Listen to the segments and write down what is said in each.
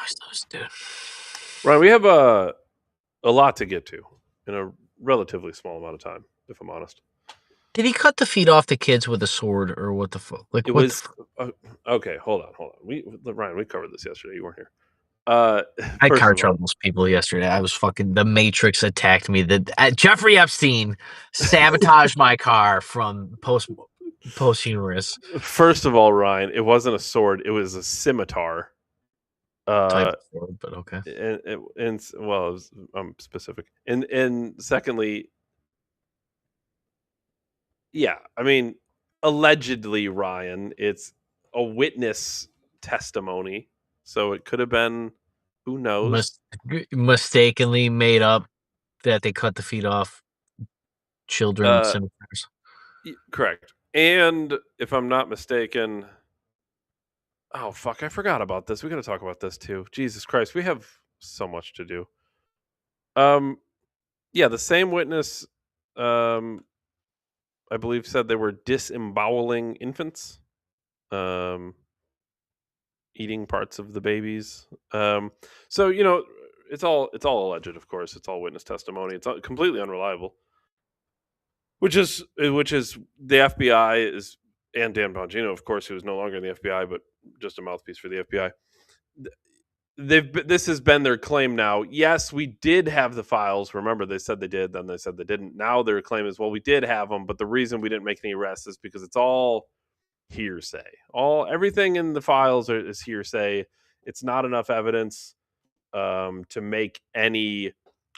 always those, dude. Ryan, we have a lot to get to in a relatively small amount of time, if I'm honest. Did he cut the feet off the kids with a sword, or what the fuck? Like, It what? was okay. Hold on. Ryan, we covered this yesterday. You weren't here. I had First car of all, troubles, people, yesterday. I was fucking. The Matrix attacked me. Jeffrey Epstein sabotaged my car from posthumous Ryan, it wasn't a sword; it was a scimitar. type Uh, of sword, but okay. and well, it was, specific. And secondly, yeah, I mean, allegedly, Ryan, it's a witness testimony, so it could have been, who knows? Mistakenly made up that they cut the feet off children with Uh, scimitars. Correct. And if I'm not mistaken, oh fuck, I forgot about this. We got to talk about this too. Jesus Christ, we have so much to do. Um, yeah, the same witness, I believe, said they were disemboweling infants, um, eating parts of the babies. So it's all alleged, of course. It's all witness testimony. It's completely unreliable. Which is the FBI is, and Dan Bongino, of course, who is no longer in the FBI, but just a mouthpiece for the FBI. This has been their claim now. Yes, we did have the files. Remember, they said they did, then they said they didn't. Now their claim is, well, we did have them, but the reason we didn't make any arrests is because it's all hearsay. Everything in the files is hearsay. It's not enough evidence to make any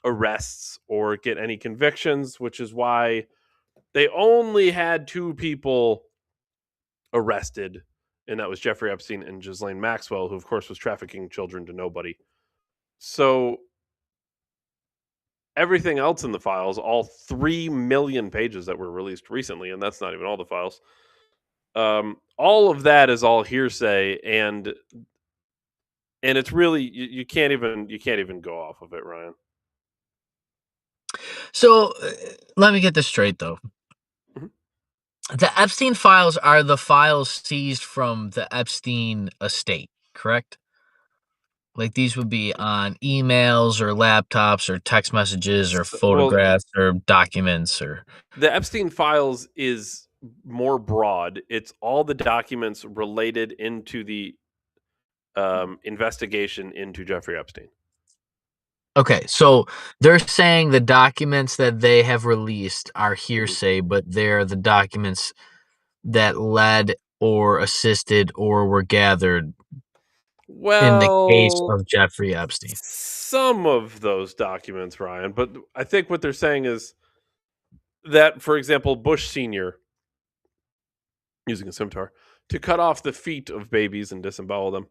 arrests or get any convictions, which is why they only had 2 people arrested, and that was Jeffrey Epstein and Ghislaine Maxwell, who, of course, was trafficking children to nobody. So everything else in the files, all 3 million pages that were released recently, and that's not even all the files, all of that is all hearsay, and it's really, you can't even go off of it, Ryan. So let me get this straight, though. Mm-hmm. The Epstein files are the files seized from the Epstein estate, correct? Like, these would be on emails or laptops or text messages or Well, photographs or documents or... the Epstein files is more broad. It's all the documents related into the investigation into Jeffrey Epstein. Okay, so they're saying the documents that they have released are Mm-hmm. hearsay, but they're the documents that led or assisted or were gathered in the case Well, of Jeffrey Epstein. some of those documents, Ryan, but I think what they're saying is that, for example, Bush Sr., using a scimitar, to cut off the feet of babies and disembowel them,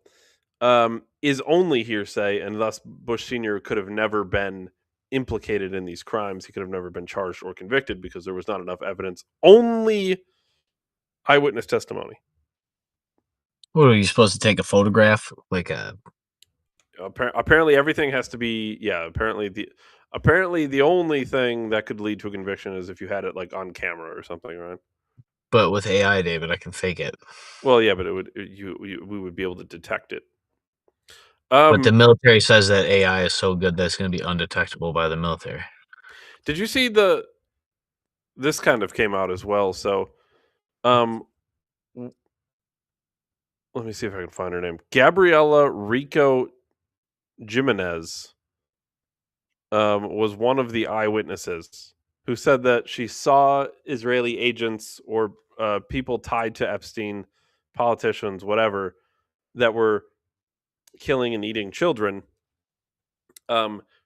is only hearsay, and thus Bush Sr. could have never been implicated in these crimes. He could have never been charged or convicted because there was not enough evidence. Only eyewitness testimony. What, are you supposed to take a photograph? Like a... Apparently everything has to be, yeah, apparently the only thing that could lead to a conviction is if you had it like on camera or something, right? But with AI, David, I can fake it. Well, yeah, but we would be able to detect it. But the military says that AI is so good that it's going to be undetectable by the military. Did you see this kind of came out as well? So, let me see if I can find her name. Gabriela Rico Jimenez was one of the eyewitnesses who said that she saw Israeli agents or people tied to Epstein, politicians, whatever, that were killing and eating children.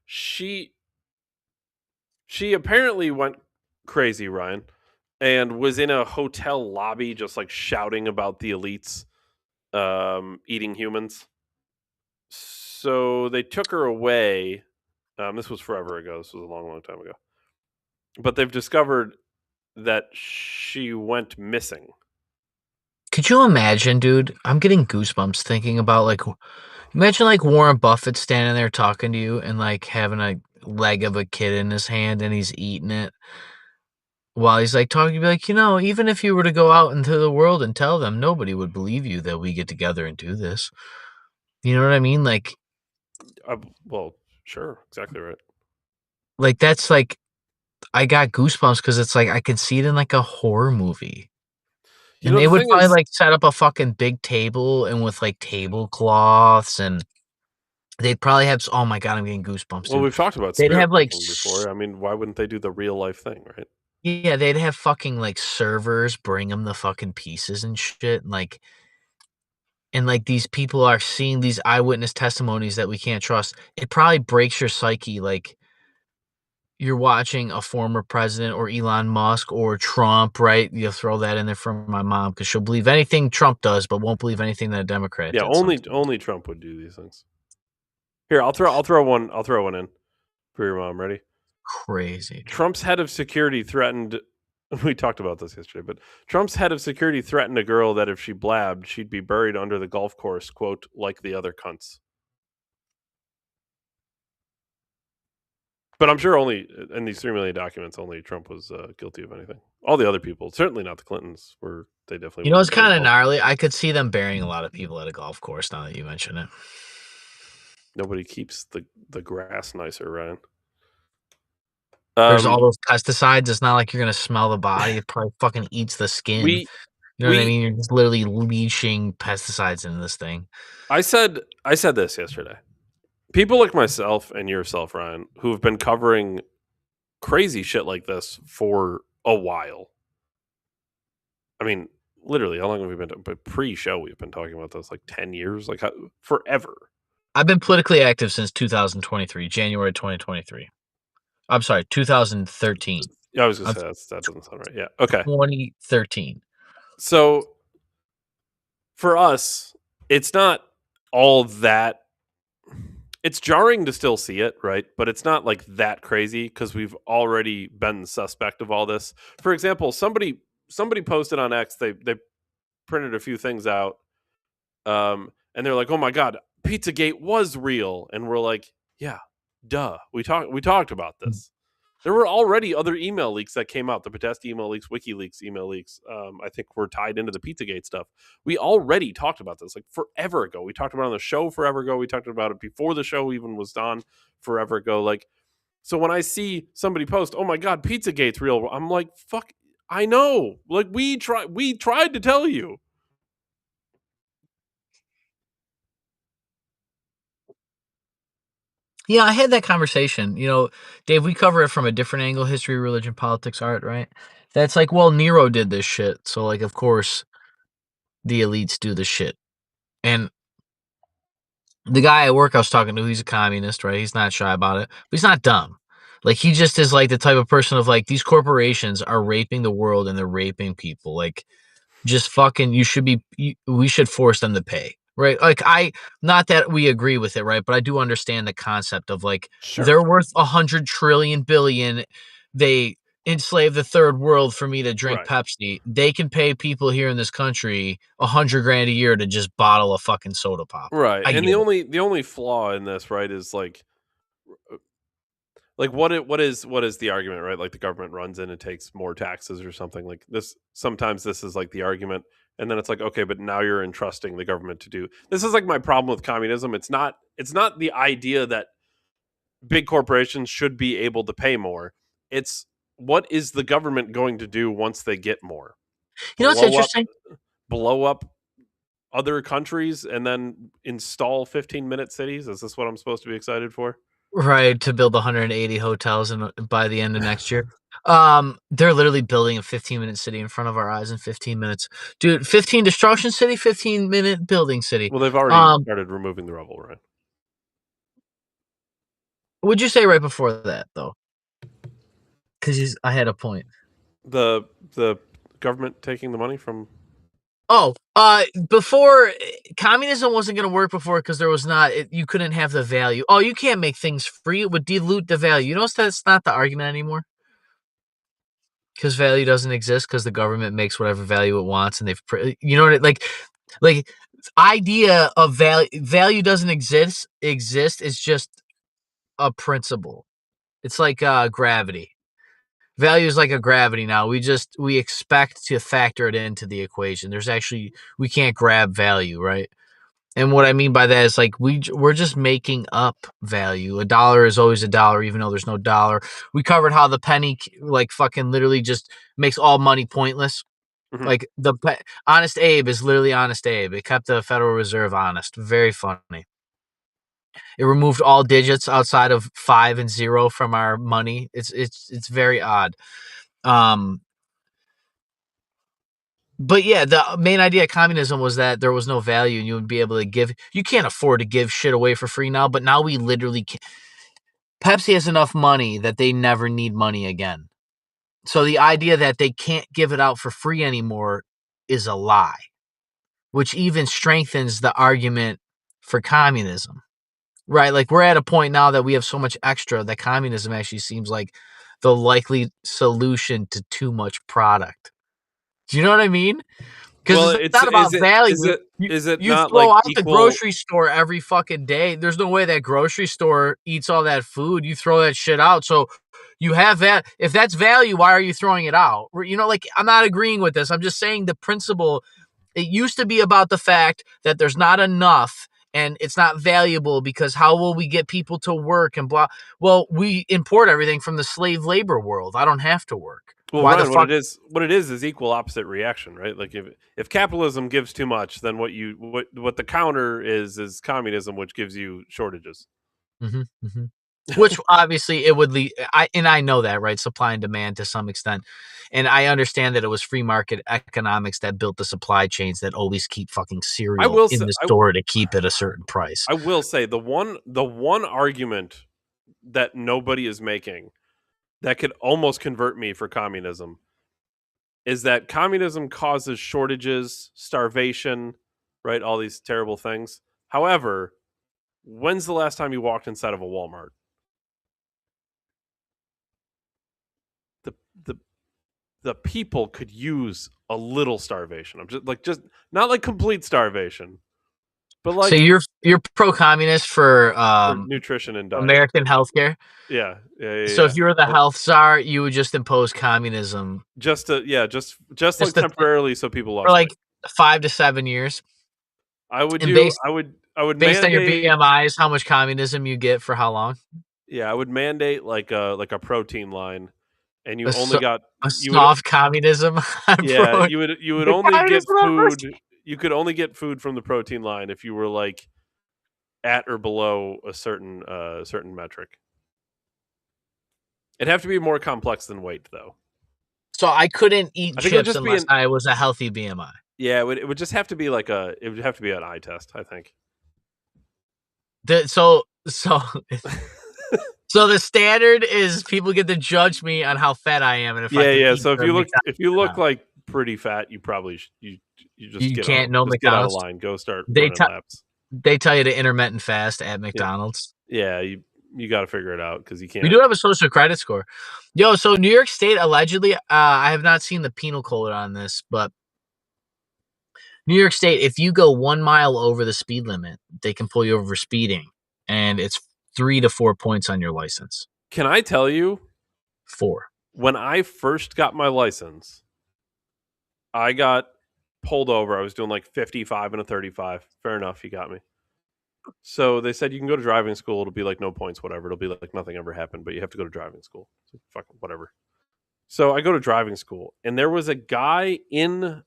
She apparently went crazy, Ryan, and was in a hotel lobby just like shouting about the elites eating humans. So they took her away. This was forever ago. This was a long, long time ago. But they've discovered that she went missing. Could you imagine, dude? I'm getting goosebumps thinking about, like, imagine like Warren Buffett standing there talking to you and like having a leg of a kid in his hand and he's eating it while he's like talking. You'd be like, even if you were to go out into the world and tell them, nobody would believe you that we get together and do this. You know what I mean? Like, Well, sure, exactly right. Like, that's, like I got goosebumps because it's like, I could see it in, like, a horror movie. You And know, they the would thing probably, is, like, set up a fucking big table and with, like, tablecloths, and they'd probably have oh my god, I'm getting goosebumps, well, dude. we've talked about They'd spirit have, like, picking before. I mean, why wouldn't they do the real life thing, right? yeah, they'd have fucking, like, servers bring them the fucking pieces and shit, and, like, these people are seeing these eyewitness testimonies that we can't trust. It probably breaks your psyche, like, you're watching a former president or Elon Musk or Trump, right? You'll throw that in there for my mom because 'cause she'll believe anything Trump does, but won't believe anything that a Democrat Yeah, did sometimes. only Trump would do these things. Here, I'll throw one in for your mom. Ready? Crazy, dude. Trump's head of security threatened. We talked about this yesterday, but Trump's head of security threatened a girl that if she blabbed, she'd be buried under the golf course, quote, like the other cunts. But I'm sure only in these 3 million documents, only Trump was guilty of anything. All the other people, certainly not the Clintons, were they definitely You know, wouldn't it's have been kinda involved. gnarly. I could see them burying a lot of people at a golf course now that you mention it. Nobody keeps the grass nicer, Ryan. There's all Um, those pesticides, it's not like you're gonna smell the body, it probably fucking eats the skin. we You know what I we mean? You're just literally leaching pesticides into this thing. I said this yesterday. People like myself and yourself, Ryan, who have been covering crazy shit like this for a while. I mean, literally, how long have we been? But pre-show, we've been talking about this like 10 years, like forever. I've been politically active since 2023, January 2023. I'm sorry, 2013 Yeah, I was gonna of say that doesn't sound right. Yeah. Okay. 2013. So for us, it's not all that. It's jarring to still see it, right? But it's not like that crazy because we've already been suspect of all this. For example, somebody posted on X. They printed a few things out, and they're like, "Oh my god, Pizzagate was real," and we're like, "Yeah, duh. We talked about this." There were already other email leaks that came out. The Podesta email leaks, WikiLeaks email leaks. I think were tied into the Pizzagate stuff. We already talked about this like forever ago. We talked about it on the show forever ago. We talked about it before the show even was done forever ago. Like, so when I see somebody post, "Oh my god, Pizzagate's real," I'm like, "Fuck, I know." Like we tried to tell you. Yeah, I had that conversation. You know, Dave, we cover it from a different angle, history, religion, politics, art, right? That's like, well, Nero did this shit. So, like, of course, the elites do the shit. And the guy at work I was talking to, he's a communist, right? He's not shy about it, but he's not dumb. Like, he just is like the type of person of like, these corporations are raping the world and they're raping people. Like, just fucking you should be we should force them to pay, right? Like, I not that we agree with it, right? But I do understand the concept of like they're Sure. worth 100 trillion billion. They enslave the third world for me to drink Right. Pepsi. They can pay people here in this country 100 grand a year to just bottle a fucking soda pop. Right. I And get it. the only flaw in this, right, is like what is the argument, right? Like the government runs in and takes more taxes or something like this. Sometimes this is like the argument, and then it's like, okay, but now you're entrusting the government to do this. Is like my problem with communism. It's not the idea that big corporations should be able to pay more. It's what is the government going to do once they get more? You know what's Blow up interesting? blow up other countries and then install 15-minute cities? Is this what I'm supposed to be excited for? Right, to build 180 hotels and by the end of next year. They're literally building a 15-minute city in front of our eyes in 15 minutes. Dude, 15 destruction city, 15-minute building city. Well, they've already Um, started removing the rubble, right? what'd you say right before that though? Because I had a point. The government taking the money from. Oh, before communism wasn't gonna work before because there was not you couldn't have the value. Oh, you can't make things free, it would dilute the value. You notice that's not the argument anymore? Because value doesn't exist because the government makes whatever value it wants and you know what like idea of value doesn't exist is just a principle. It's like gravity. Value is like a gravity now. We expect to factor it into the equation. There's actually we can't grab value, right? And what I mean by that is like we're just making up value. A dollar is always a dollar, even though there's no dollar. We covered how the penny like fucking literally just makes all money pointless. Mhm. Like Honest Abe is literally Honest Abe. It kept the Federal Reserve honest. Very funny. It removed all digits outside of 5 and 0 from our money. It's very odd. Um, but yeah, the main idea of communism was that there was no value and you would be able to give. You can't afford to give shit away for free now, but now we literally can. Pepsi has enough money that they never need money again. So the idea that they can't give it out for free anymore is a lie, which even strengthens the argument for communism. Right, like, we're at a point now that we have so much extra that communism actually seems like the likely solution to too much product. Do you know what I mean? Because Well, it's it's not about is value. it is it You not throw like out the equal? grocery store every fucking day. There's no way that grocery store eats all that food. You throw that shit out. So you have that. If that's value, why are you throwing it out? Like, I'm not agreeing with this. I'm just saying the principle. It used to be about the fact that there's not enough and it's not valuable because how will we get people to work and blah. Well, we import everything from the slave labor world. I don't have to work. Well, Why the Ryan, fuck? what it is equal opposite reaction, right? Like if capitalism gives too much, then what the counter is communism, which gives you shortages. Mhm, mhm. Which obviously it would lead. I know that, right? Supply and demand to some extent. And I understand that it was free market economics that built the supply chains that always keep fucking I cereal will say, in the store to keep it a certain price. I will say the one argument that nobody is making that could almost convert me for communism is that communism causes shortages, starvation, right? All these terrible things. However, when's the last time you walked inside of a Walmart? The the the people could use a little starvation. I'm just not like complete starvation, but So like you're pro-communist for for nutrition and diet. American healthcare. Yeah, yeah, yeah, So yeah. if you were the Uh, health czar, you would just impose communism Just to yeah, just like just to, temporarily so people for lost weight. like 5 to 7 years, I would and do I would based on your mandate BMIs, how much communism you get for how long? yeah, I would mandate like a protein line and A, you only so, got a you would soft communism, yeah, bro. you would The only get communism of first. food you could only get food from the protein line if you were like at or below a certain metric. It'd have to be more complex than weight though. So I couldn't eat I think it would chips just be unless an I was a healthy BMI. yeah, it would just have to be like a it would have to be an eye test, I think. So the standard is people get to judge me on how fat I am and if I Yeah, can yeah. eat So the McDonald's if you or look not. like pretty fat, you probably you You can't know just get out of McDonald's. line. Go start They running t- laps. they tell you to intermittent fast at Yeah, McDonald's. yeah. You got to figure it out because you We can't. do have a social credit score. Yo, so New York State allegedly, I have not seen the penal code on this, but New York State, if you go 1 mile over the speed limit, they can pull you over for speeding, and it's 3 to 4 points on your license. Can I tell you 4. when I first got my license, I got pulled over. I was doing like 55 and a 35. Fair enough, you got me. So they said you can go to driving school. It'll be like no points, whatever. It'll be like nothing ever happened, but you have to go to driving school. So fucking whatever. So I go to driving school, and there was a guy in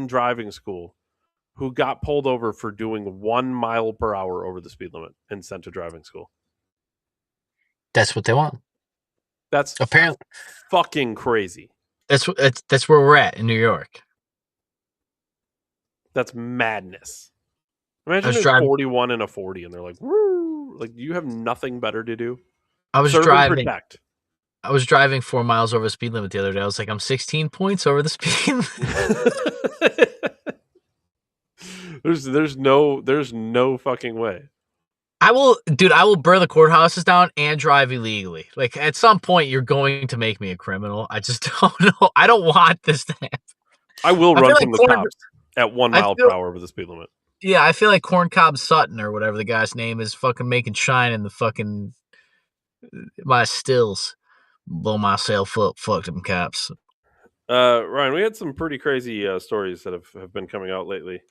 driving school who got pulled over for doing 1 mile per hour over the speed limit and sent to driving school. That's what they want. That's Apparently, fucking crazy. that's where we're at in New York. That's madness. I Imagine was there's driving. 41 and a 40, and they're like, woo, like you have nothing better to do. I was Serve and driving. protect. I was driving 4 miles over the speed limit the other day. I was like, I'm 16 points over the speed limit. there's no fucking way. I will burn the courthouses down and drive illegally. Like at some point, you're going to make me a criminal. I just don't know. I don't want this to happen. I will I run feel like from the cops at one I mile per feel, hour over the speed limit. yeah, I feel like Corn Cob Sutton or whatever the guy's name is, fucking making shine in the fucking my stills. Blow myself up. Fuck them cops. Ryan, we had some pretty crazy stories that have been coming out lately.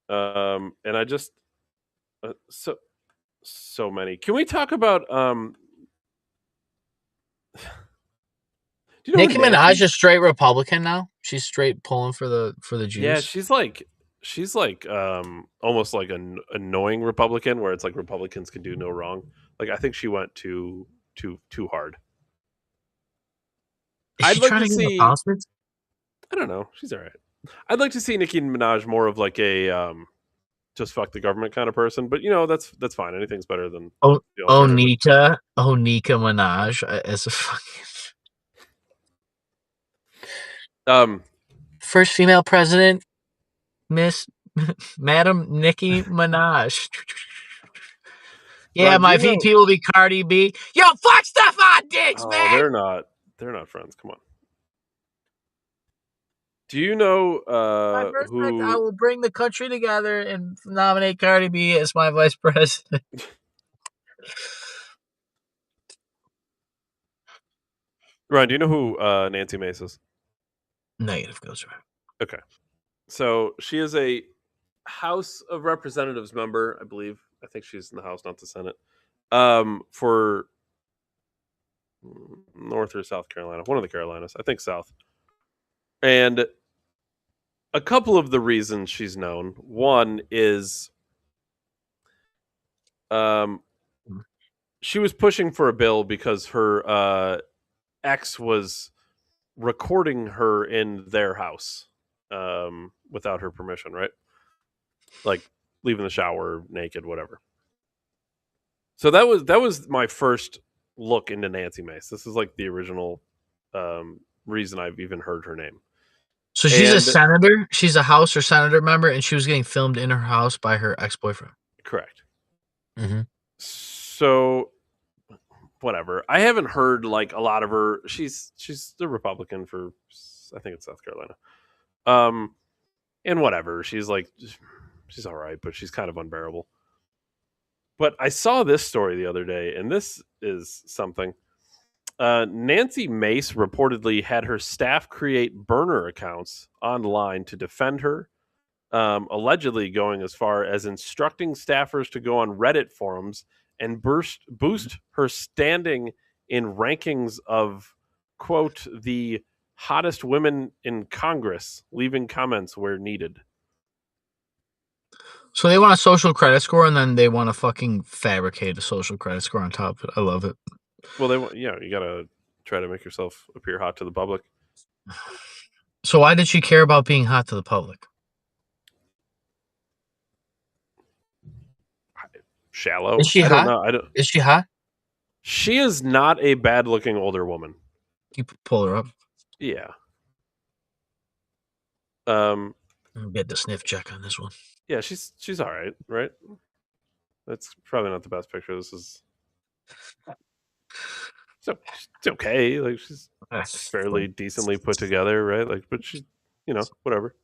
And I just so many. Can we talk about do you know who Nicki Minaj Nancy? is straight Republican now. She's straight pulling for the Yeah, Jews. she's like almost like an annoying Republican where it's like Republicans can do no wrong. Like I think she went too hard. Is I'd she like trying to to get into see politics? I don't know, she's all right. I'd like to see Nicki Minaj more of like a just fuck the government kind of person, but that's fine. Anything's better than Oh, the alternative. Nika Minaj as a fucking Um first female president, Miss Madam Nicki Minaj. Yeah, Ron, do my you know VP will be Cardi B. Yo, fuck Stefan Diggs, oh, man. they're not friends. Come on. Do you know My first act, I who will bring the country together and nominate Cardi B as my vice president. Ron, do you know who Nancy Mace is? Negative goes around. Okay. So she is a House of Representatives member, I believe. I think she's in the House, not the Senate. For North or South Carolina, one of the Carolinas, I think South. And a couple of the reasons she's known. One is um, she was pushing for a bill because her ex was recording her in their house without her permission, right? Like leaving the shower naked, whatever. So that was my first look into Nancy Mace. This is like the original reason I've even heard her name. So she's a And senator. She's a House or senator member, and she was getting filmed in her house by her ex-boyfriend. correct. Mm-hmm. So whatever. I haven't heard like a lot of her. She's the Republican for I think it's South Carolina. And whatever. She's all right, but she's kind of unbearable. But I saw this story the other day, and this is something. Nancy Mace reportedly had her staff create burner accounts online to defend her, allegedly going as far as instructing staffers to go on Reddit forums and boost her standing in rankings of, quote, the hottest women in Congress, leaving comments where needed. So they want a social credit score, and then they want to fucking fabricate a social credit score on top of it. I love it. Well, they want, you got to try to make yourself appear hot to the public. So why did she care about being hot to the public? Shallow. Is she I don't hot? know. I don't. Is she hot? She is not a bad-looking older woman. You pull her up. Yeah. I'll get the sniff check on this one. Yeah, she's all right, right? That's probably not the best picture. This is so it's okay. Like she's fairly decently put together, right? Like, but she, whatever.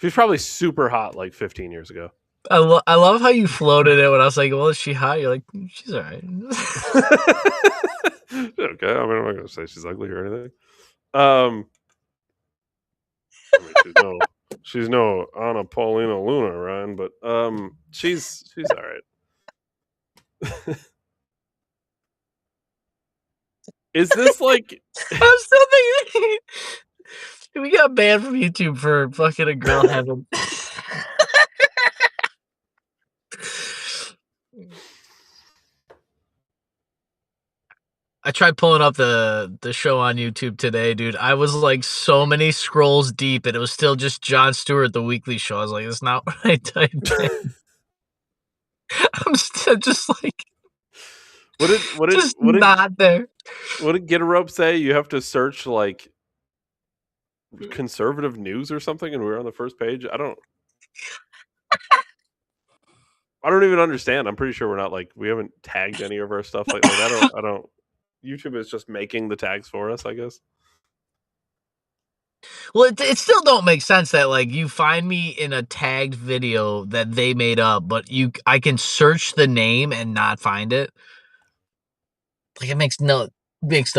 She's probably super hot like 15 years ago. I love how you floated it when I was like, well, is she hot? You're like, she's all right. Okay, I mean, I'm not gonna say she's ugly or anything. I mean, she's no Anna Paulina Luna, Ryan, but she's all right. Is this like I'm still thinking we got banned from YouTube for fucking a girl having. I tried pulling up the show on YouTube today, dude. I was like so many scrolls deep, and it was still just Jon Stewart, the weekly show. I was like, "That's not what I typed in." I'm still just like, just not there. What did Get a Rope say? You have to search like conservative news or something, and we were on the first page. I don't even understand. I'm pretty sure we're not like we haven't tagged any of our stuff like I don't. YouTube is just making the tags for us, I guess. Well, it still don't make sense that like you find me in a tagged video that they made up, but I can search the name and not find it. Like it makes no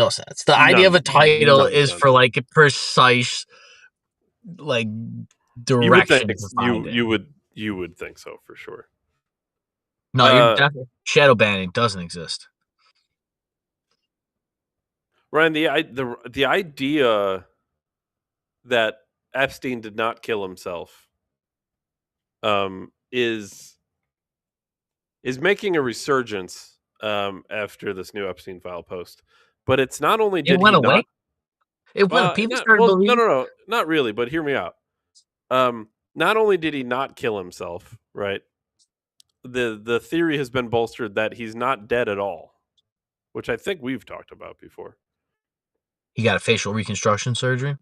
sense. The idea of a title None is sense. for like precise like You would think direction to find it. you would You would think so for sure. No, you're Uh, definitely shadow banning doesn't exist. Ryan, the idea that Epstein did not kill himself is making a resurgence after this new Epstein file post. But it's not only It did he went away. not It went. People not started well, no, believing. no, no, not really, but hear me out. Not only did he not kill himself, right? The theory has been bolstered that he's not dead at all, which I think we've talked about before. He got a facial reconstruction surgery.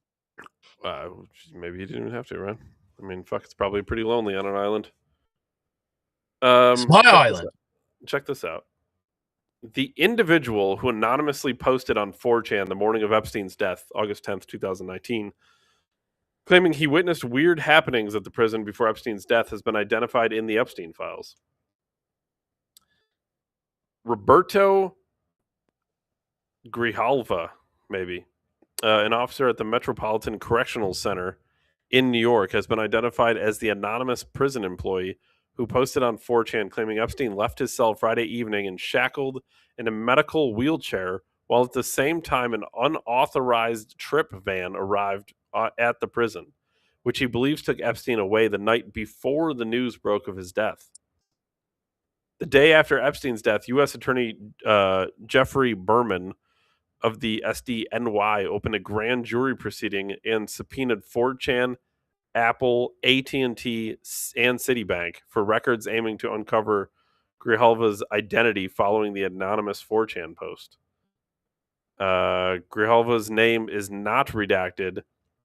Uh, Maybe he didn't even have to, right? I mean, fuck, it's probably pretty lonely on an island. It's my Check this island. out. Check this out. The individual who anonymously posted on 4chan the morning of Epstein's death, August 10th, 2019, claiming he witnessed weird happenings at the prison before Epstein's death, has been identified in the Epstein files. Roberto Grijalva, maybe, an officer at the Metropolitan Correctional Center in New York, has been identified as the anonymous prison employee who posted on 4chan claiming Epstein left his cell Friday evening and shackled in a medical wheelchair, while at the same time an unauthorized trip van arrived at the prison, which he believes took Epstein away the night before the news broke of his death. The day after Epstein's death, U.S. Attorney Jeffrey Berman of the SDNY opened a grand jury proceeding and subpoenaed 4chan, Apple, AT&T, and Citibank for records aiming to uncover Grijalva's identity following the anonymous 4chan post. Grijalva's name is not redacted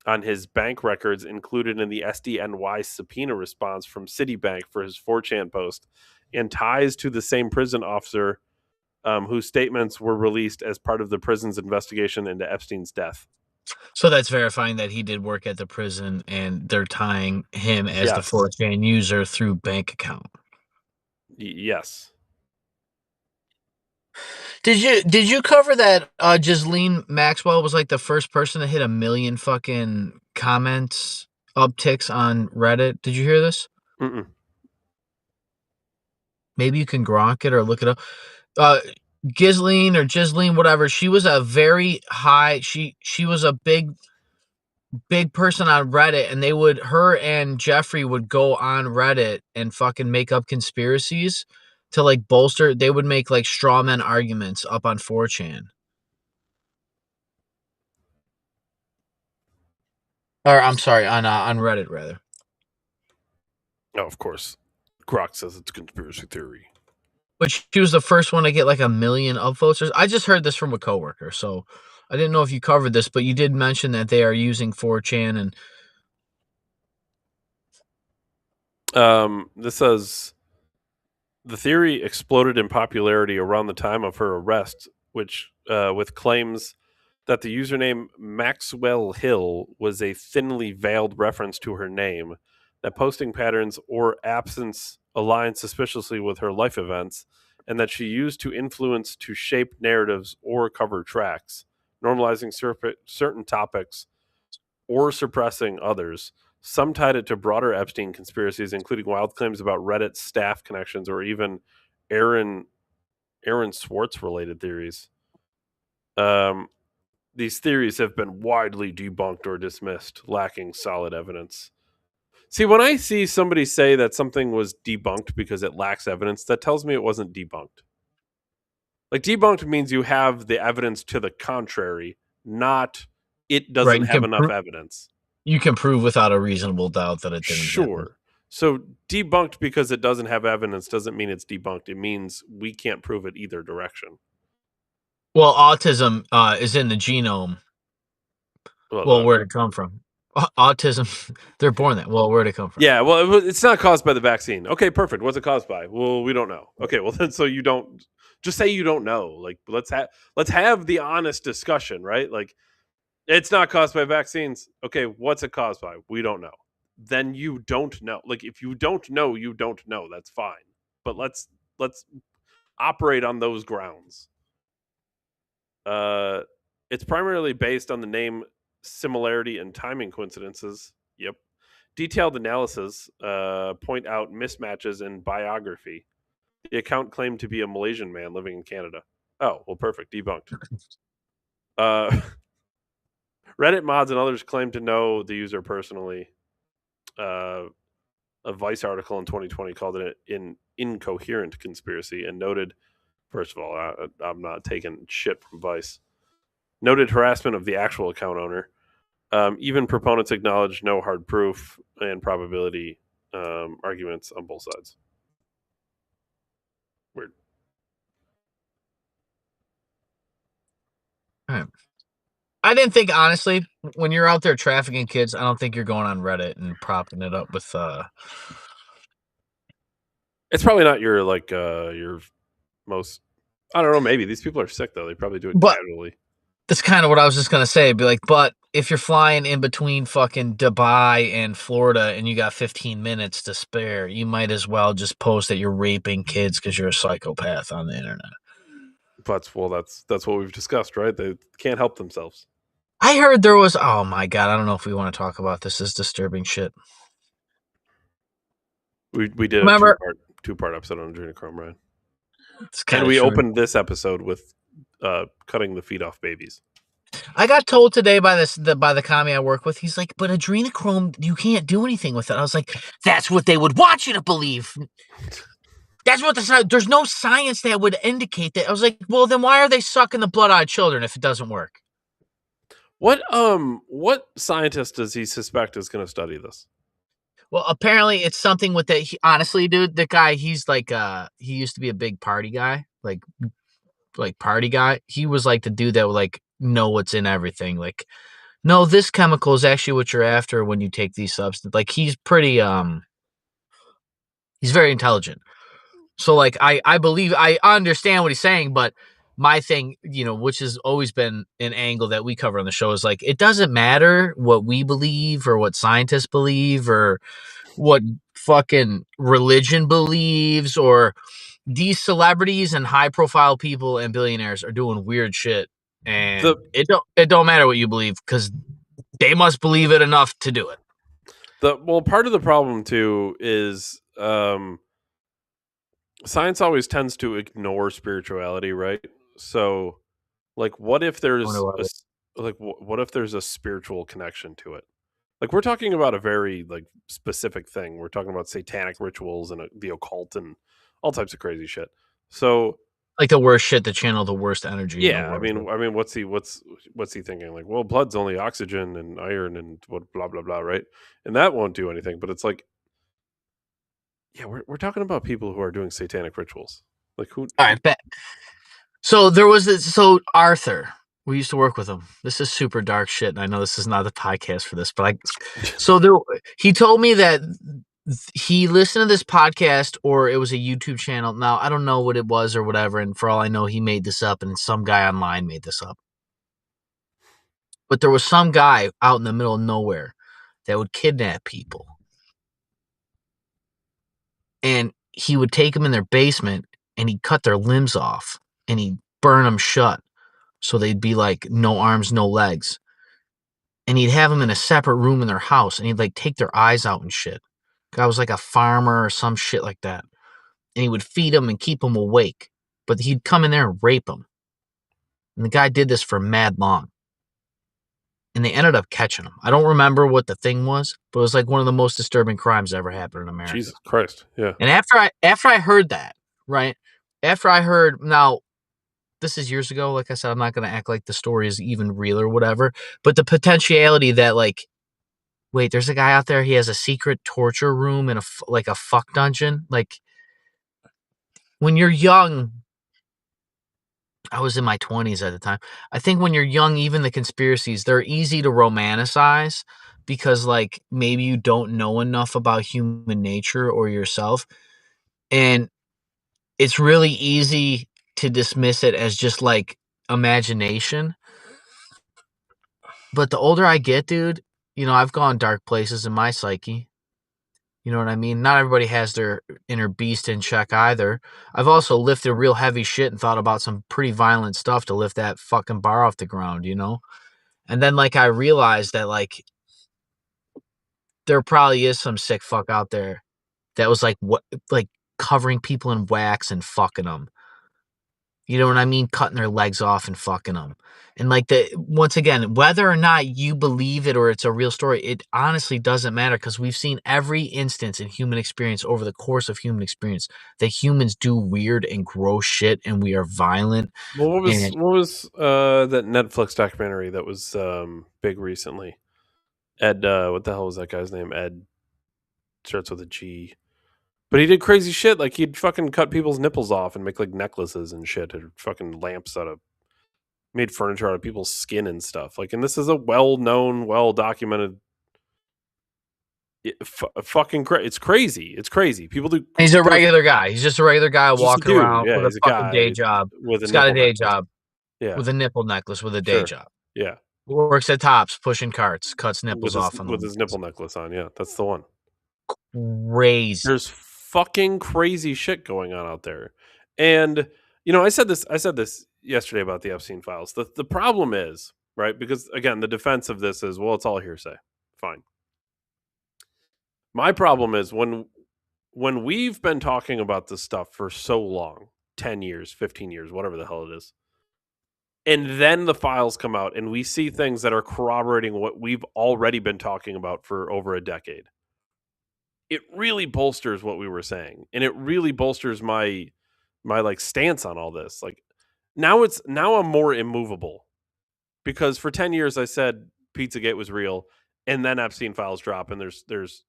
on his bank records included in the SDNY subpoena response from Citibank for his 4chan post, and ties to the same prison officer whose statements were released as part of the prison's investigation into Epstein's death. So that's verifying that he did work at the prison, and they're tying him as the Yes. 4chan user through bank account. Yes. Did you cover that Ghislaine Maxwell was like the first person to hit 1 million fucking comments upticks on Reddit? Did you hear this? Mm-mm. Maybe you can grok it or look it up. Uh Ghislaine, whatever. She was a very high. She was a big person on Reddit, and her and Jeffrey would go on Reddit and fucking make up conspiracies to like bolster. They would make like straw man arguments up on 4chan. Or I'm sorry, on Reddit rather. Oh, of course. Grok says it's a conspiracy theory. But she was the first one to get like 1 million upvotes. I just heard this from a coworker, so I didn't know if you covered this, but you did mention that they are using 4chan and This says the theory exploded in popularity around the time of her arrest, which with claims that the username Maxwell Hill was a thinly veiled reference to her name, that posting patterns or absence aligned suspiciously with her life events, and that she used to influence to shape narratives or cover tracks, normalizing certain topics or suppressing others. Some tied it to broader Epstein conspiracies, including wild claims about Reddit staff connections or even Aaron Aaron Swartz related theories. Um, these theories have been widely debunked or dismissed, lacking solid evidence. See, when I see somebody say that something was debunked because it lacks evidence, that tells me it wasn't debunked. Like, debunked means you have the evidence to the contrary, not it right, doesn't have enough evidence. you can prove without a reasonable doubt that it didn't happen. Sure. So debunked because it doesn't have evidence doesn't mean it's debunked. It means we can't prove it either direction. Well, autism is in the genome. Well, Well, where'd it come from? Autism, they're born that. Well, where'd it come from? yeah, well, it's not caused by the vaccine. Okay, perfect. What's it caused by? Well, we don't know. Okay, well then, so you don't just say you don't know. Like, let's have the honest discussion, right? Like, it's not caused by vaccines. Okay, what's it caused by? We don't know. Then you don't know. Like, if you don't know, you don't know. That's fine. But let's operate on those grounds. Uh, it's primarily based on the name similarity and timing coincidences. Yep. Detailed analysis point out mismatches in biography. The account claimed to be a Malaysian man living in Canada. Oh, well, perfect. Debunked. Uh, Reddit mods and others claim to know the user personally. Uh, a Vice article in 2020 called it an incoherent conspiracy and noted, first of all, I'm not taking shit from Vice, noted harassment of the actual account owner. Even proponents acknowledge no hard proof and probability arguments on both sides. Weird. All right. I didn't think, honestly, when you're out there trafficking kids, I don't think you're going on Reddit and propping it up with It's probably not your most. I don't know. Maybe these people are sick though. They probably do it but casually. that's kind of what I was just gonna say. Be like, but if you're flying in between fucking Dubai and Florida and you got 15 minutes to spare, you might as well just post that you're raping kids because you're a psychopath on the internet. That's what we've discussed, right? They can't help themselves. I heard there was, oh my God, I don't know if we want to talk about this. This is disturbing shit. We did a Remember, two part episode on adrenochrome, right? it's And kind of we true. opened this episode with cutting the feet off babies. I got told today by by the commie I work with, he's like, but adrenochrome, you can't do anything with it. I was like, that's what they would want you to believe. That's what there's no science that would indicate that. I was like, well, then why are they sucking the blood out of children if it doesn't work? What scientist does he suspect is going to study this? Well, apparently it's something with that. Honestly, dude, the guy, he's like, he used to be a big party guy, like party guy. He was like the dude that would like know what's in everything. Like, no, this chemical is actually what you're after when you take these substances. Like, he's pretty, he's very intelligent. So like I believe I understand what he's saying, but my thing, which has always been an angle that we cover on the show is like it doesn't matter what we believe or what scientists believe or what fucking religion believes or these celebrities and high profile people and billionaires are doing weird shit The and it don't matter what you believe because they must believe it enough to do it. part of the problem too is science always tends to ignore spirituality, right? So, like, what if I there's wonder why. what if there's a spiritual connection to it? Like, we're talking about a very like specific thing. We're talking about satanic rituals and the occult and all types of crazy shit. So, Like the worst shit to channel the worst energy in the yeah, world. what's he thinking? Like, well, blood's only oxygen and iron and what blah blah blah, right? And that won't do anything. But it's like, yeah, we're talking about people who are doing satanic rituals. Like All who right, bet. So there was this. So Arthur, we used to work with him. This is super dark shit, and I know this is not the podcast for this, but So there, he told me that he listened to this podcast or it was a YouTube channel. Now I don't know what it was or whatever, and for all I know, he made this up, and some guy online made this up. But there was some guy out in the middle of nowhere that would kidnap people, and he would take them in their basement, and he'd cut their limbs off, and he'd burn them shut. So they'd be like no arms, no legs. And he'd have them in a separate room in their house and he'd like take their eyes out and shit. Guy was like a farmer or some shit like that. And he would feed them and keep them awake. But he'd come in there and rape them. And the guy did this for mad long. And they ended up catching him. I don't remember what the thing was, but it was like one of the most disturbing crimes ever happened in America. Jesus Christ, yeah. And after I heard that, right? After I heard now this is years ago. Like I said, I'm not going to act like the story is even real or whatever, but the potentiality that like, wait, there's a guy out there. He has a secret torture room and like a fuck dungeon. Like when you're young, I was in my 20s at the time. I think when you're young, even the conspiracies, they're easy to romanticize because like maybe you don't know enough about human nature or yourself. And it's really easy to dismiss it as just like imagination. But the older I get, dude, I've gone dark places in my psyche. You know what I mean? Not everybody has their inner beast in check either. I've also lifted real heavy shit and thought about some pretty violent stuff to lift that fucking bar off the ground, you know? And then like I realized that like there probably is some sick fuck out there that was, like, what like, covering people in wax and fucking them. You know what I mean? Cutting their legs off and fucking them. And, like, once again, whether or not you believe it or it's a real story, it honestly doesn't matter because we've seen every instance in human experience over the course of human experience that humans do weird and gross shit, and we are violent, Well, and what was that Netflix documentary that was big recently? Ed, what the hell was that guy's name? Ed starts with a G. But he did crazy shit. Like he'd fucking cut people's nipples off and make like necklaces and shit, or fucking lamps out of made furniture out of people's skin and stuff. Like, and this is a well-known, well-documented. Fucking it's crazy. It's crazy. People do. he's a There's regular guy. He's just a regular guy just a walking dude. around Yeah, with a he's a fucking day guy job. with a He's got a nipple day necklace. job Yeah, with a nipple necklace with a day sure. job. Yeah, Works at Tops, pushing carts, cuts nipples off on the with his nipple weekends. necklace on. Yeah, that's the one. Crazy. There's fucking crazy shit going on out there. And I said this yesterday about the Epstein files. The problem is, right? Because again, the defense of this is, well, it's all hearsay. Fine. My problem is when we've been talking about this stuff for so long, 10 years, 15 years, whatever the hell it is. And then the files come out and we see things that are corroborating what we've already been talking about for over a decade. It really bolsters what we were saying, and it really bolsters my like stance on all this. Like now I'm more immovable because for 10 years I said Pizzagate was real, and then Epstein files drop and there's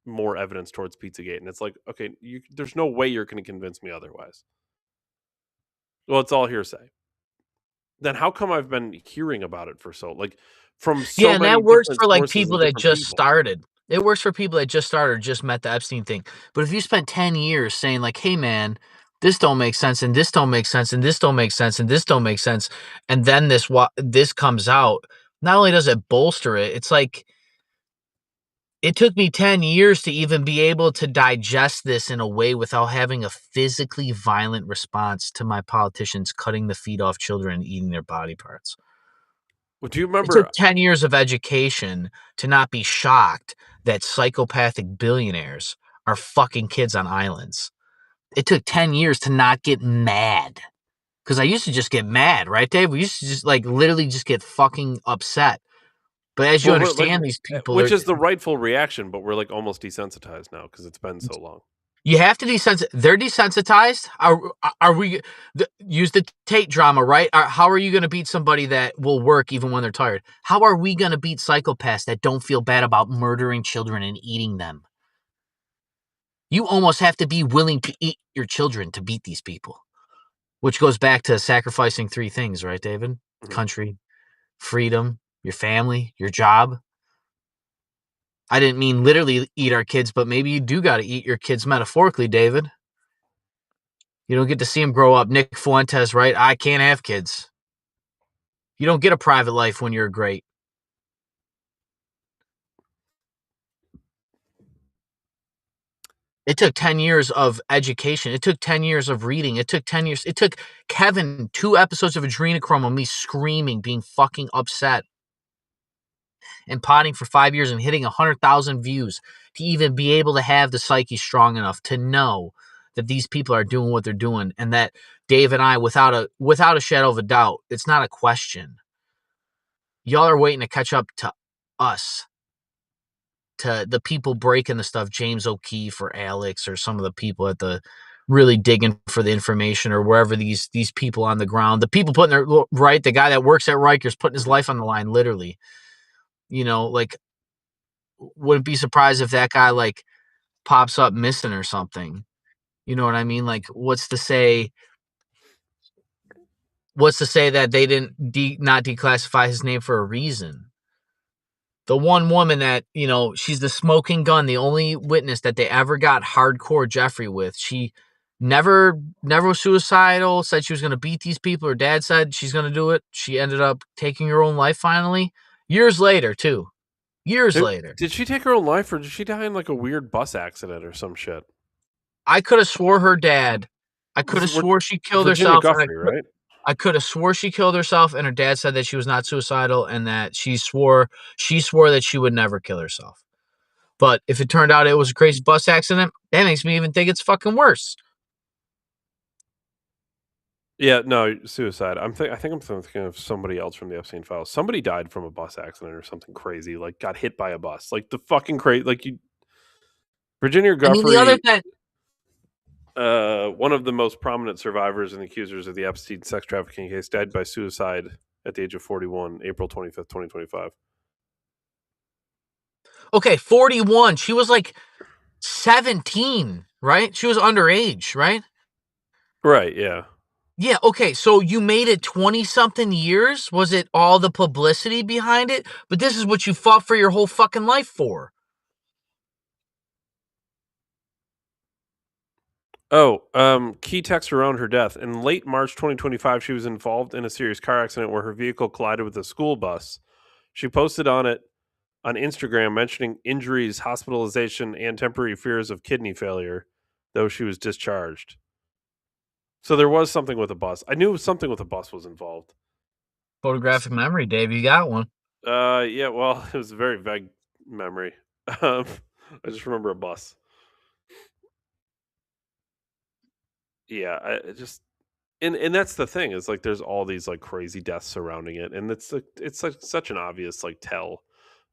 more evidence towards Pizzagate, and it's like, okay, there's no way you're going to convince me otherwise. Well, it's all hearsay. Then how come I've been hearing about it for from Yeah, so and many that works different for, like, sources people and that different just people? started. It works for people that just started or just met the Epstein thing. But if you spent 10 years saying like, "Hey, man, this don't make sense, and this don't make sense, and this don't make sense, and this don't make sense," and then this comes out, not only does it bolster it, it's like, it took me 10 years to even be able to digest this in a way without having a physically violent response to my politicians cutting the feet off children and eating their body parts. Well, do you It took remember? 10 years of education to not be shocked that psychopathic billionaires are fucking kids on islands. It took 10 years to not get mad. Because I used to just get mad, right, Dave? We used to just, like, literally just get fucking upset. But as you Well, we're like, understand, these people which are is the rightful reaction, but we're like almost desensitized now because it's been so long. you have to they're desensitized. Are we use the Tate drama, right? How are you going to beat somebody that will work even when they're tired? How are we going to beat psychopaths that don't feel bad about murdering children and eating them? You almost have to be willing to eat your children to beat these people, which goes back to sacrificing three things, right, David? Mhm. Country, freedom, your family, your job. I didn't mean literally eat our kids, but maybe you do got to eat your kids metaphorically, David. You don't get to see them grow up. Nick Fuentes, right? I can't have kids. You don't get a private life when you're great. It took 10 years of education. It took 10 years of reading. It took 10 years. It took Kevin 2 episodes of Adrenochrome of me screaming, being fucking upset, and potting for 5 years and hitting 100,000 views to even be able to have the psyche strong enough to know that these people are doing what they're doing, and that Dave and I, without a shadow of a doubt, it's not a question. Y'all are waiting to catch up to us, to the people breaking the stuff, James O'Keefe or Alex or some of the people at the really digging for the information, or wherever these people on the ground, the people putting their right, the guy that works at Rikers putting his Mhm. life on the line, literally. Like, wouldn't be surprised if that guy like pops up missing or something. You know what I mean? Like, what's to say that they didn't not declassify his name for a reason? The one woman that, she's the smoking gun, the only witness that they ever got hardcore Jeffrey with. She never was suicidal, said she was going to beat these people. Her dad said she's going to do it. She ended up taking her own life finally. Years later, too. Years later. Did she take her own life, or did she die in like a weird bus accident or some shit? I could have swore her dad. I could have We're swore she killed Virginia herself, and Guffey, right? I could have swore she killed herself, and her dad said that she was not suicidal, and that she swore that she would never kill herself. But if it turned out it was a crazy bus accident, that makes me even think it's fucking worse. Yeah, no, suicide. I think I'm thinking of somebody else from the Epstein files. Somebody died from a bus accident or something crazy, like got hit by a bus. Like the fucking crazy like you Virginia I mean, the other Guffrey, thing, one of the most prominent survivors and accusers of the Epstein sex trafficking case, died by suicide at the age of 41, April 25th, 2025. okay, 41. She was like 17, right? She was underage, right? Right, yeah. Yeah, okay, so you made it 20 something years? Was it all the publicity behind it? But this is what you fought for your whole fucking life for. Oh, key text around her death. In late March 2025, she was involved in a serious car accident where her vehicle collided with a school bus. She posted on it on Instagram mentioning injuries, hospitalization, and temporary fears of kidney failure, though she was discharged. So there was something with a bus. I knew something with a bus was involved. Photographic memory, Dave, you got one. Yeah, well, it was a very vague memory. Um, I just remember a bus. Yeah, it just and that's the thing is like there's all these like crazy deaths surrounding it, and it's like such an obvious like tell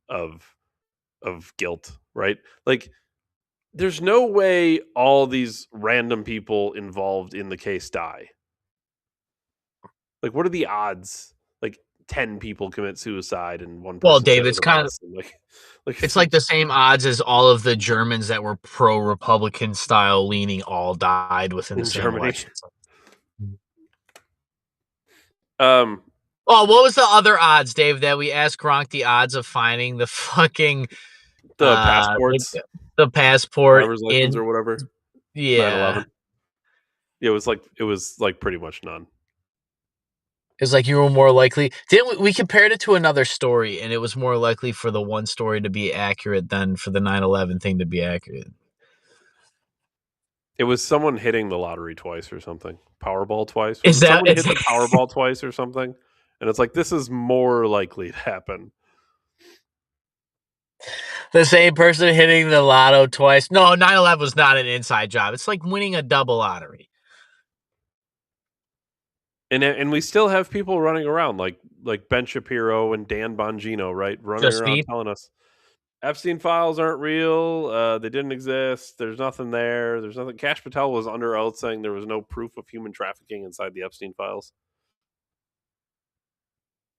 of guilt, right? Like there's no way all these random people involved in the case die. Like, what are the odds? Like 10 people commit suicide and one Well, person's Dave, hit with a bus, and like it's like the same odds as all of the Germans that were pro-Republican style leaning all died within the in same Germany. election. Um, Oh, what was the other odds, Dave, that we asked Gronk the odds of finding the fucking the like passports, the passport driver's license, in or whatever. yeah. 9/11. Yeah, it was like pretty much none. It's like you were more likely didn't we compared it to another story and it was more likely for the one story to be accurate than for the 9/11 thing to be accurate. It was someone hitting the lottery twice or something. Powerball twice. Was Is it that someone it's hit the Powerball twice or something? And it's like this is more likely to happen. the same person hitting the lotto twice? No, 9/11 was not an inside job. It's like winning a double lottery. And we still have people running around like Ben Shapiro and Dan Bongino, right? Running Just around speed. telling us Epstein files aren't real. They didn't exist. There's nothing there. There's nothing. Cash Patel was under oath saying there was no proof of human trafficking inside the Epstein files,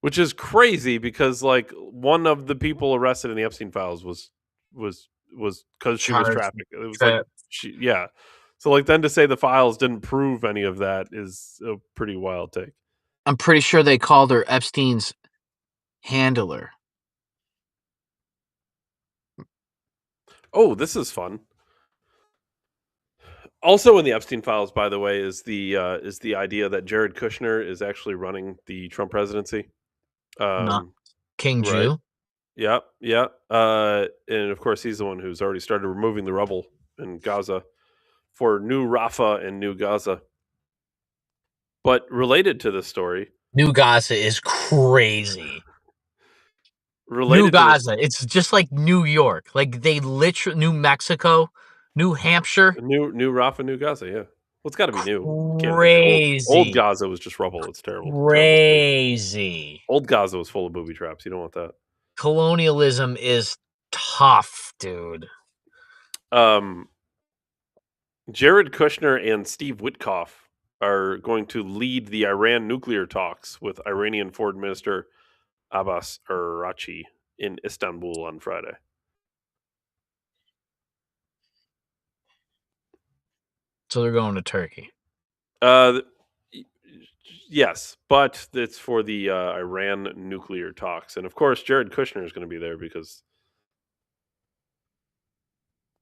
which is crazy because like one of the people arrested in the Epstein files was because she was Charged. trafficked. It was like yeah. So like then to say the files didn't prove any of that is a pretty wild take. I'm pretty sure they called her Epstein's handler. Oh, this is fun. Also in the Epstein files, by the way, is the idea that Jared Kushner is actually running the Trump presidency. No. Um, King right. Jew. Yeah, yeah. And of course, he's the one who's already started removing the rubble in Gaza for new Rafah and new Gaza. But related to this story, New Gaza is crazy. New related to this Gaza, it's just like New York. Like they literally New Mexico, New Hampshire. new Rafah, new Gaza, yeah. Well, it's got to be new. Can't be old Crazy. Gaza was just rubble. It's terrible, terrible state. Crazy. Old Gaza was full of booby traps. You don't want that. Colonialism is tough, dude. Um, Jared Kushner and Steve Witkoff are going to lead the Iran nuclear talks with Iranian Foreign Minister Abbas Arachi in Istanbul on Friday. So they're going to Turkey. Uh, yes, but it's for the Iran nuclear talks, and of course, Jared Kushner is going to be there because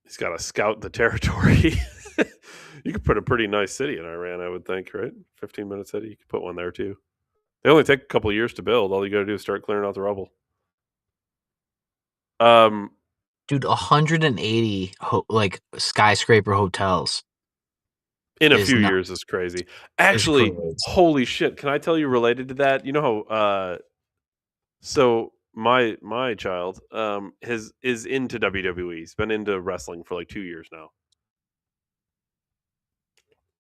he's got to scout the territory. You could put a pretty nice city in Iran, I would think, right? 15-minute city. You could put one there too. They only take a couple of years to build. All you got to do is start clearing out the rubble. Um, Dude, 180 like skyscraper hotels in a is few not years is crazy. is Actually, crazy. holy shit! Can I tell you related to that? You know how so my child is into WWE. He's been into wrestling for like 2 years now.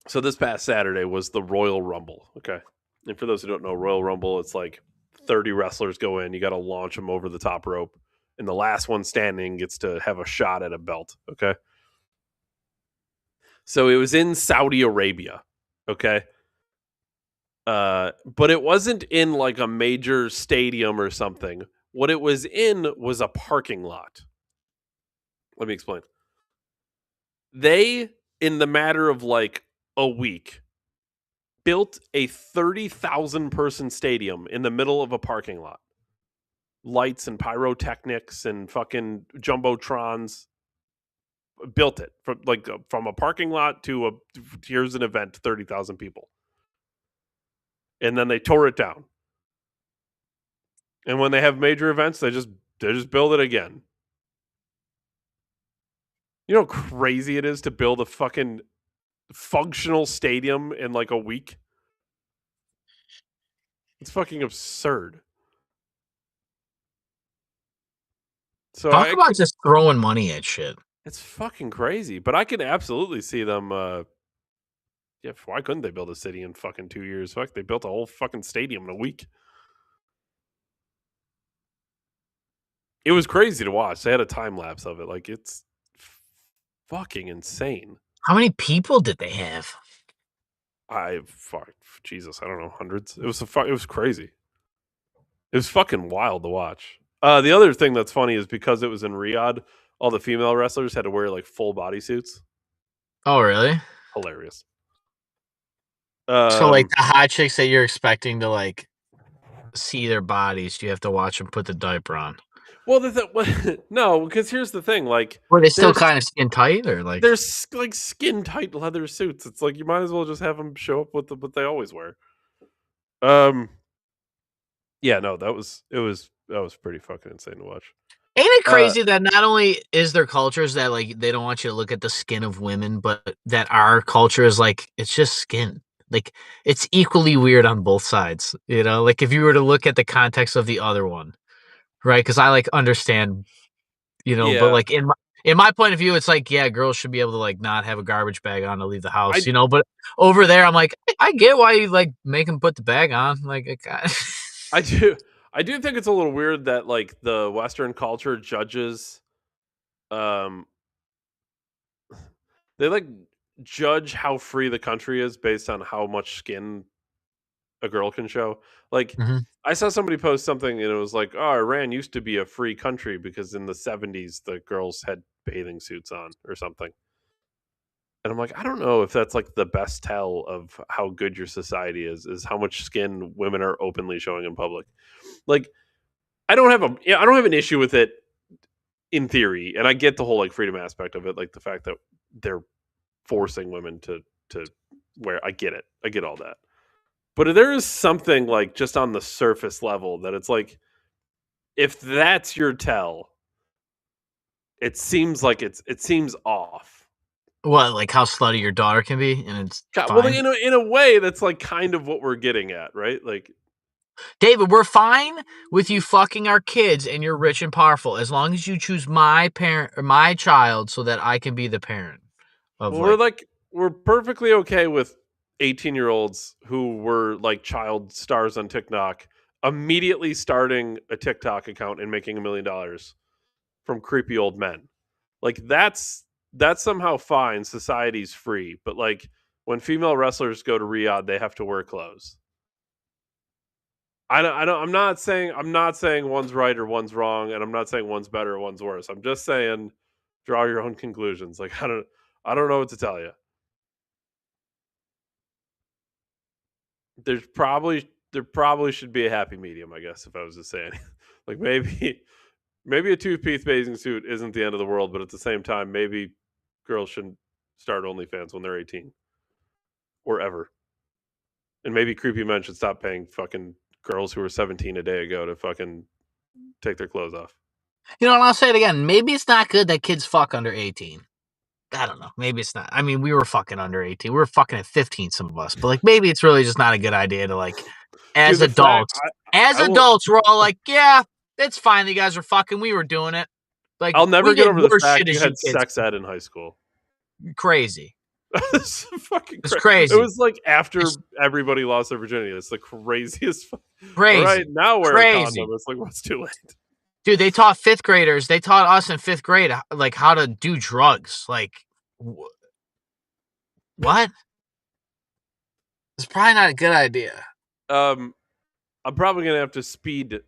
So this past Saturday was the Royal Rumble. Okay, and for those who don't know, Royal Rumble, it's like 30 wrestlers go in. You got to launch them over the top rope, and the last one standing gets to have a shot at a belt. Okay, so it was in Saudi Arabia. Okay, but it wasn't in like a major stadium or something. What it was in was a parking lot. Let me explain. They, in the matter of like a week, built a 30,000 person stadium in the middle of a parking lot. Lights and pyrotechnics and fucking jumbotrons built it from a parking lot to a here's an event, 30,000 people. And then they tore it down. And when they have major events, they just build it again. You know how crazy it is to build a fucking functional stadium in like a week? It's fucking absurd. So Talk I about could just throwing money at shit. it's fucking crazy, but I can absolutely see them yeah, why couldn't they build a city in fucking 2 years? Fuck, they built a whole fucking stadium in a week. It was crazy to watch. They had a time lapse of it. Like it's fucking insane. How many people did they have? I fuck Jesus, I don't know, hundreds. It was crazy. It was fucking wild to watch. The other thing that's funny is because it was in Riyadh, all the female wrestlers had to wear like full bodysuits. Oh, really? Hilarious. So, like, Um, the hot chicks that you're expecting to, like, see their bodies, you have to watch them put the diaper on. well, no, because here's the thing: like, Were they still there's kind of skin tight or, like there's like skin tight leather suits. It's like you might as well just have them show up with what they always wear. Um, yeah, no, that was pretty fucking insane to watch. Ain't it Uh, crazy that not only is there cultures that, like, they don't want you to look at the skin of women, but that our culture is like, it's just skin. Like, it's equally weird on both sides, you know? Like, if you were to look at the context of the other one, right? Because I, like, understand, you know, but, yeah, like, in my point of view, it's like, yeah, girls should be able to, like, not have a garbage bag on to leave the house, I you know? But over there, I'm like, I get why you, like, make them put the bag on. Like, it I do I do think it's a little weird that like the Western culture judges, um, they like judge how free the country is based on how much skin a girl can show. Like, Mhm. I saw somebody post something and it was like, "Oh, Iran used to be a free country because in the '70s the girls had bathing suits on or something." And I'm like, I don't know if that's like the best tell of how good your society is how much skin women are openly showing in public. Like, I don't have an issue with it in theory, and I get the whole like freedom aspect of it, like the fact that they're forcing women to wear. I get it. I get all that. But there is something like just on the surface level that it's like if that's your tell, it seems like it seems off. What, like how slutty your daughter can be, and it's Well, fine? in a way, that's like kind of what we're getting at, right? Like, David, we're fine with you fucking our kids and you're rich and powerful as long as you choose my parent or my child so that I can be the parent of, well, like we're perfectly okay with 18-year-olds who were like child stars on TikTok immediately starting a TikTok account and making $1 million from creepy old men. Like that's somehow fine. Society's free, but like when female wrestlers go to Riyadh, they have to wear clothes. I'm not saying one's right or one's wrong, and I'm not saying one's better or one's worse. I'm just saying draw your own conclusions. Like I don't know what to tell you. There probably should be a happy medium, I guess, if I was to say anything. Like maybe a two-piece bathing suit isn't the end of the world, but at the same time, maybe girls shouldn't start OnlyFans when they're 18 or ever. And maybe creepy men should stop paying fucking girls who were 17 a day ago to fucking take their clothes off. you know, and I'll say it again, maybe it's not good that kids fuck under 18. I don't know. Maybe it's not. I mean, we were fucking under 18. We were fucking at 15, some of us. But like maybe it's really just not a good idea to like Dude, as the fact adults. As I will adults, we're all like, yeah. It's fine. You guys are fucking. We were doing it. Like, I'll never we get did over the worse fact shit you as you had kids. sex ed in high school. Crazy. It's fucking It's crazy. It crazy. was like after It's everybody lost their virginity. It's the craziest. All right, crazy. now wear a condom. Crazy. It's like, what's too late? Dude, they taught fifth graders. They taught us in fifth grade, like, how to do drugs. Like, what? It's probably not a good idea. I'm probably gonna have to speed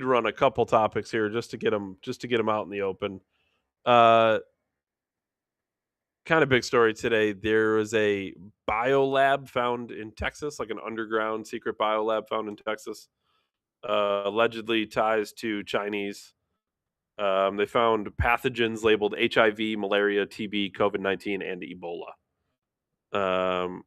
run a couple topics here just to get them out in the open. Uh, Kind of big story today. There was a biolab found in Texas, like an underground secret biolab found in Texas, allegedly ties to Chinese. They found pathogens labeled HIV, malaria, TB, COVID-19, and Ebola. Um,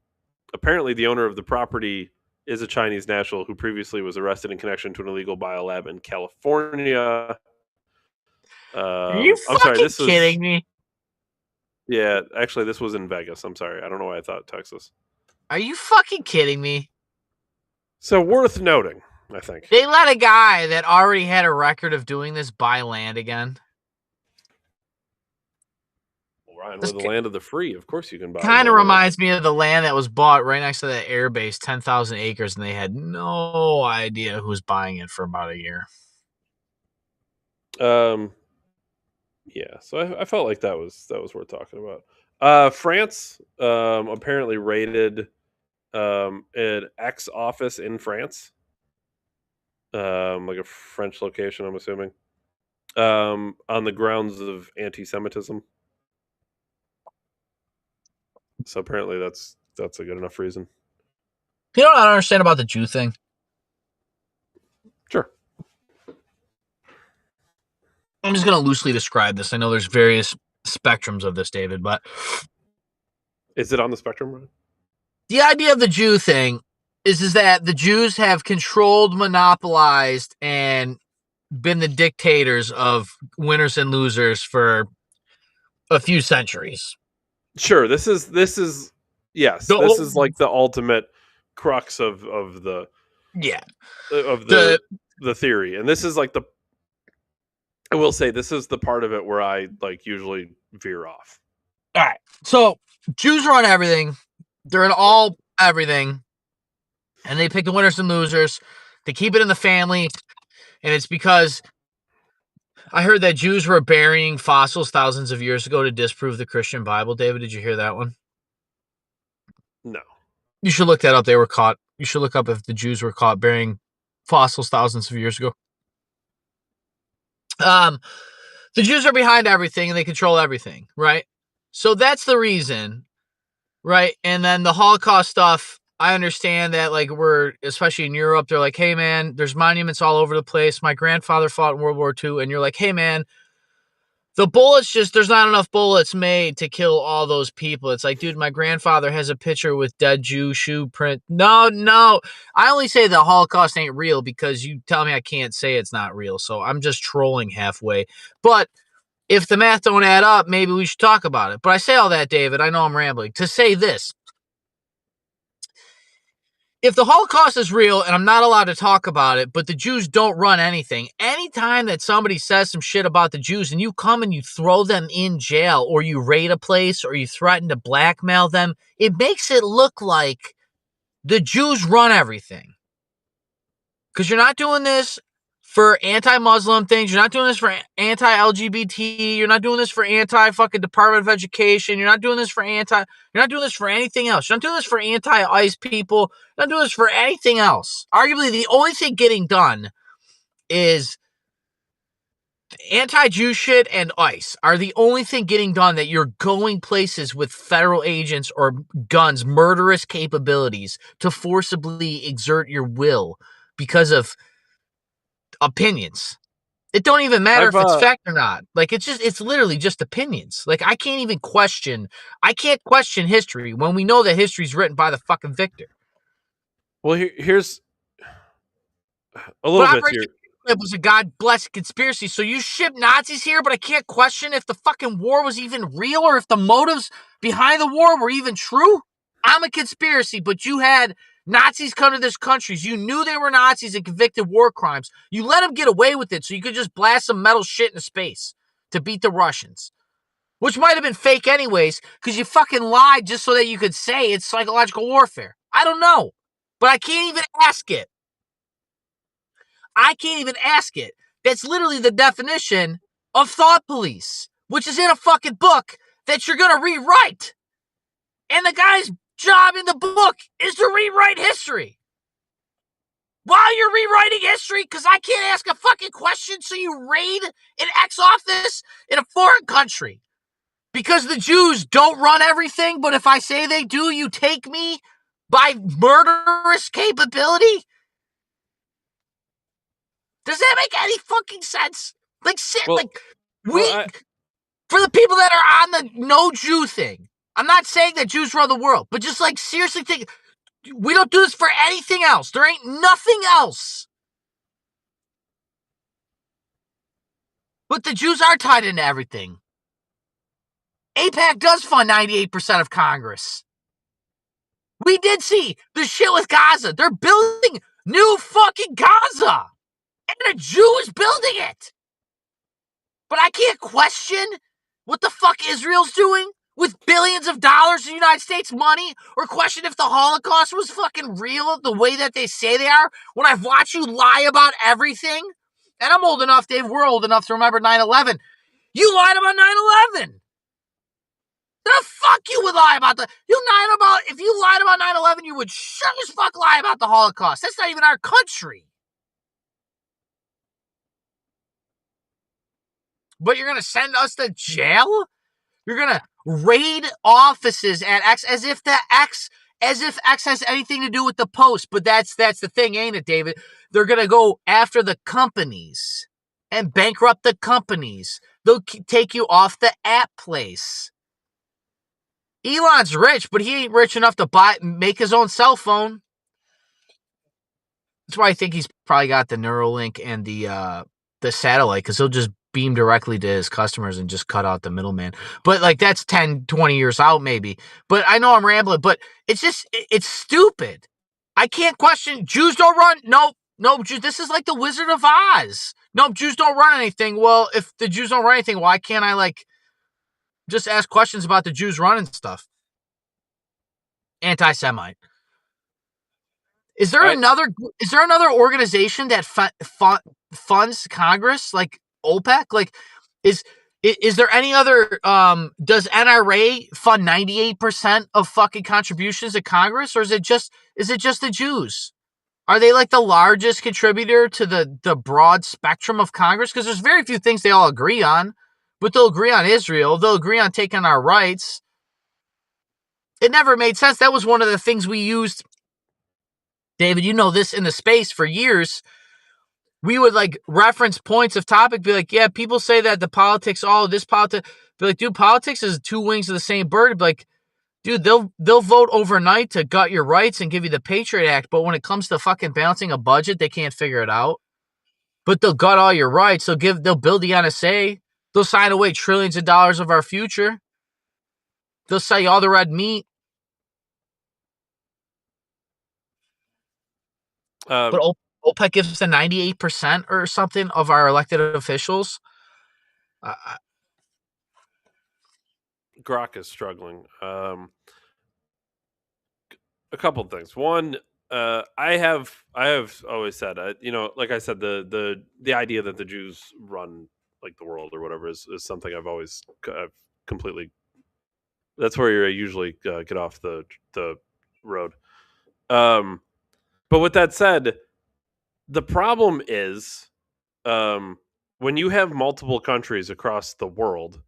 Apparently, the owner of the property is a Chinese national who previously was arrested in connection to an illegal biolab in California. Are you I'm sorry, fucking kidding me? yeah, actually, this was in Vegas. I'm sorry. I don't know why I thought Texas. Are you fucking kidding me? So worth noting, I think. They let a guy that already had a record of doing this buy land again. Well, Ryan, we're This the land of the free. Of course, you can buy kind of more land. reminds me of the land that was bought right next to that air base, 10,000 acres, and they had no idea who was buying it for about a year. Um, yeah. So I felt like that was worth talking about. France apparently raided an ex office in France, like a French location, I'm assuming, on the grounds of anti-Semitism. So apparently that's a good enough reason. You know what I don't understand about the Jew thing? Sure. I'm just going to loosely describe this. I know there's various spectrums of this, David, but Is it on the spectrum, Ryan? the idea of the Jew thing is that the Jews have controlled, monopolized, and been the dictators of winners and losers for a few centuries. Sure. Yes. This is like the ultimate crux of the Yeah. of The the theory, and this is like the. I will say this is the part of it where I like usually veer off. All right. So Jews run everything. They're in all everything. And they pick the winners and losers. They keep it in the family. And it's because I heard that Jews were burying fossils thousands of years ago to disprove the Christian Bible. David, did you hear that one? No. You should look that up. They were caught. You should look up if the Jews were caught burying fossils thousands of years ago. The Jews are behind everything and they control everything, right? So that's the reason, right? And then the Holocaust stuff, I understand that, like, we're, especially in Europe, they're like, hey, man, there's monuments all over the place. My grandfather fought in World War II. And you're like, hey, man, the bullets there's not enough bullets made to kill all those people. It's like, dude, my grandfather has a picture with dead Jew shoe print. No. I only say the Holocaust ain't real because you tell me I can't say it's not real. So I'm just trolling halfway. But if the math don't add up, maybe we should talk about it. But I say all that, David, I know I'm rambling, to say this. If the Holocaust is real and I'm not allowed to talk about it, but the Jews don't run anything, anytime that somebody says some shit about the Jews and you come and you throw them in jail or you raid a place or you threaten to blackmail them, it makes it look like the Jews run everything. Because you're not doing this for anti-Muslim things. You're not doing this for anti-LGBT. You're not doing this for anti-fucking Department of Education. You're not doing this for you're not doing this for anything else. You're not doing this for anti-ICE people. You're not doing this for anything else. Arguably, the only thing getting done is anti-Jew shit and ICE are the only thing getting done, that you're going places with federal agents or guns, murderous capabilities to forcibly exert your will because of opinions. It don't even matter I've if it's fact or not. Like, it's literally just opinions. Like, I can't question history when we know that history's written by the fucking victor. well here's a little But bit here. Operation Paperclip was a god-blessed conspiracy. So you ship Nazis here, but I can't question if the fucking war was even real or if the motives behind the war were even true. I'm a conspiracy, but you had Nazis come to this country. You knew they were Nazis and convicted war crimes. You let them get away with it so you could just blast some metal shit into space to beat the Russians. Which might have been fake anyways, because you fucking lied just so that you could say it's psychological warfare. I don't know. But I can't even ask it. I can't even ask it. That's literally the definition of thought police, which is in a fucking book that you're going to rewrite. And the guy's job in the book is to rewrite history. While you're rewriting history, because I can't ask a fucking question, so you raid an ex-office in a foreign country. Because the Jews don't run everything, but if I say they do, you take me by murderous capability? Does that make any fucking sense? Like, Well, we, well, for the people that are on the no Jew thing, I'm not saying that Jews run the world, but just like seriously think, we don't do this for anything else. There ain't nothing else. But the Jews are tied into everything. AIPAC does fund 98% of Congress. We did see the shit with Gaza. They're building new fucking Gaza. And a Jew is building it. But I can't question what the fuck Israel's doing with billions of dollars of United States money, or question if the Holocaust was fucking real the way that they say they are, when I've watched you lie about everything. And I'm old enough, Dave, we're old enough to remember 9/11. You lied about 9/11. The fuck you would lie about if you lied about 9/11, you would sure as fuck lie about the Holocaust. That's not even our country. But you're gonna send us to jail? You're gonna raid offices at X as if X has anything to do with the Post. But that's the thing, ain't it, David? They're gonna go after the companies and bankrupt the companies. They'll take you off the app place. Elon's rich, but he ain't rich enough to make his own cell phone. That's why I think he's probably got the Neuralink and the satellite, because he'll just beam directly to his customers and just cut out the middleman. But like, that's 10, 20 years out maybe. But I know I'm rambling, but it's just, it's stupid. I can't question. Jews don't run. Nope. This is like the Wizard of Oz. Nope, Jews don't run anything. Well, if the Jews don't run anything, why can't I like just ask questions about the Jews running stuff? Anti-Semite. Is there another organization that funds Congress, like OPEC? Like, is there any other? Does NRA fund 98% of fucking contributions to Congress, or is it just the Jews? Are they like the largest contributor to the broad spectrum of Congress? Because there's very few things they all agree on, but they'll agree on Israel. They'll agree on taking our rights. It never made sense. That was one of the things we used. David, you know this, in the space for years, we would like reference points of topic, be like, yeah, people say that the politics, this politics, be like, dude, politics is two wings of the same bird. Be like, dude, they'll vote overnight to gut your rights and give you the Patriot Act, but when it comes to fucking balancing a budget, they can't figure it out. But they'll gut all your rights. They'll build the NSA. They'll sign away trillions of dollars of our future. They'll sell you all the red meat. But OPEC gives us 98% or something of our elected officials. Grok is struggling. A couple of things. One, I have always said, like I said, the idea that the Jews run like the world or whatever is something I've completely. That's where you usually get off the road. But with that said, the problem is, when you have multiple countries across the world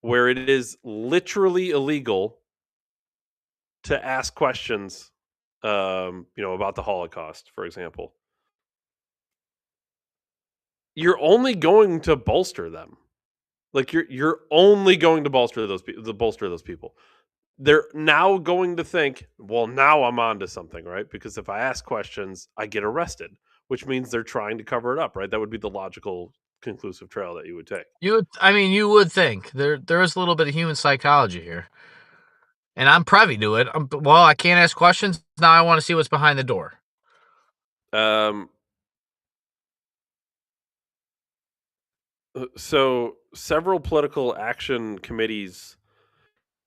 where it is literally illegal to ask questions, about the Holocaust, for example, you're only going to bolster them. Like, you're only going to bolster those people. They're now going to think, well, now I'm on to something, right? Because if I ask questions, I get arrested, which means they're trying to cover it up, right? That would be the logical conclusive trail that you would take. You would think there is a little bit of human psychology here. and I'm privy to it. Well, I can't ask questions. Now I want to see what's behind the door. Um, so several political action committees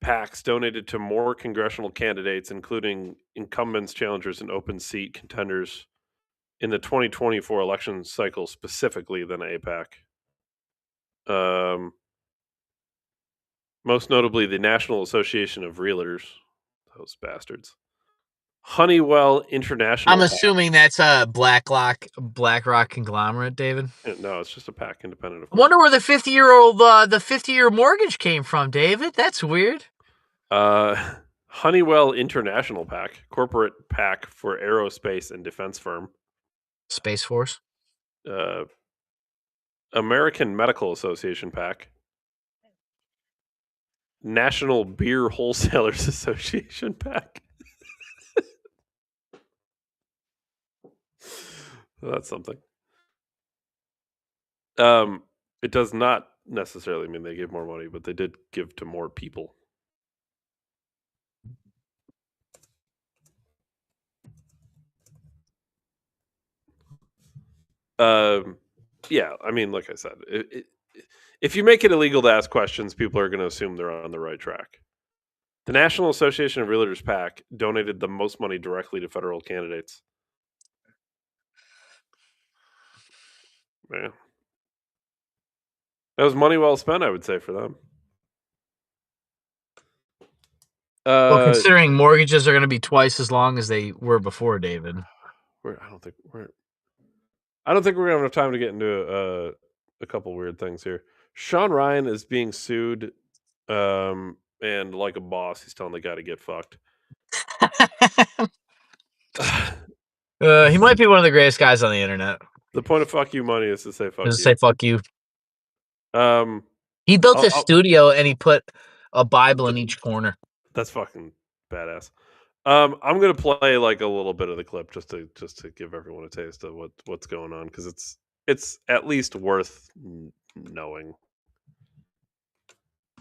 PACs donated to more congressional candidates, including incumbents, challengers, and open seat contenders in the 2024 election cycle specifically than APAC. Um, most notably, the National Association of Realtors, those bastards. Honeywell I'm International PAC. assuming that's a BlackRock conglomerate, David. No, it's just a PAC, independent, of I course. wonder where the 50-year mortgage came from, David. That's weird. Honeywell International PAC, corporate PAC for aerospace and defense firm. Space Force. Uh, American Medical Association PAC. National Beer Wholesalers Association PAC. That's something. It does not necessarily mean they gave more money, but they did give to more people. Yeah, I mean, like I said, if you make it illegal to ask questions, people are going to assume they're on the right track. The National Association of Realtors PAC donated the most money directly to federal candidates. Man, that was money well spent, I would say, for them. Well, considering mortgages are going to be twice as long as they were before, David. I don't think we're gonna have enough time to get into a couple weird things here. Sean Ryan is being sued, and like a boss, he's telling the guy to get fucked. He might be one of the greatest guys on the internet. The point of fuck you money is to say fuck Just you. say fuck you. Um, He built I'll, his I'll, studio and he put a Bible in each corner. that's fucking badass. I'm gonna play like a little bit of the clip just to give everyone a taste of what's going on because it's at least worth knowing.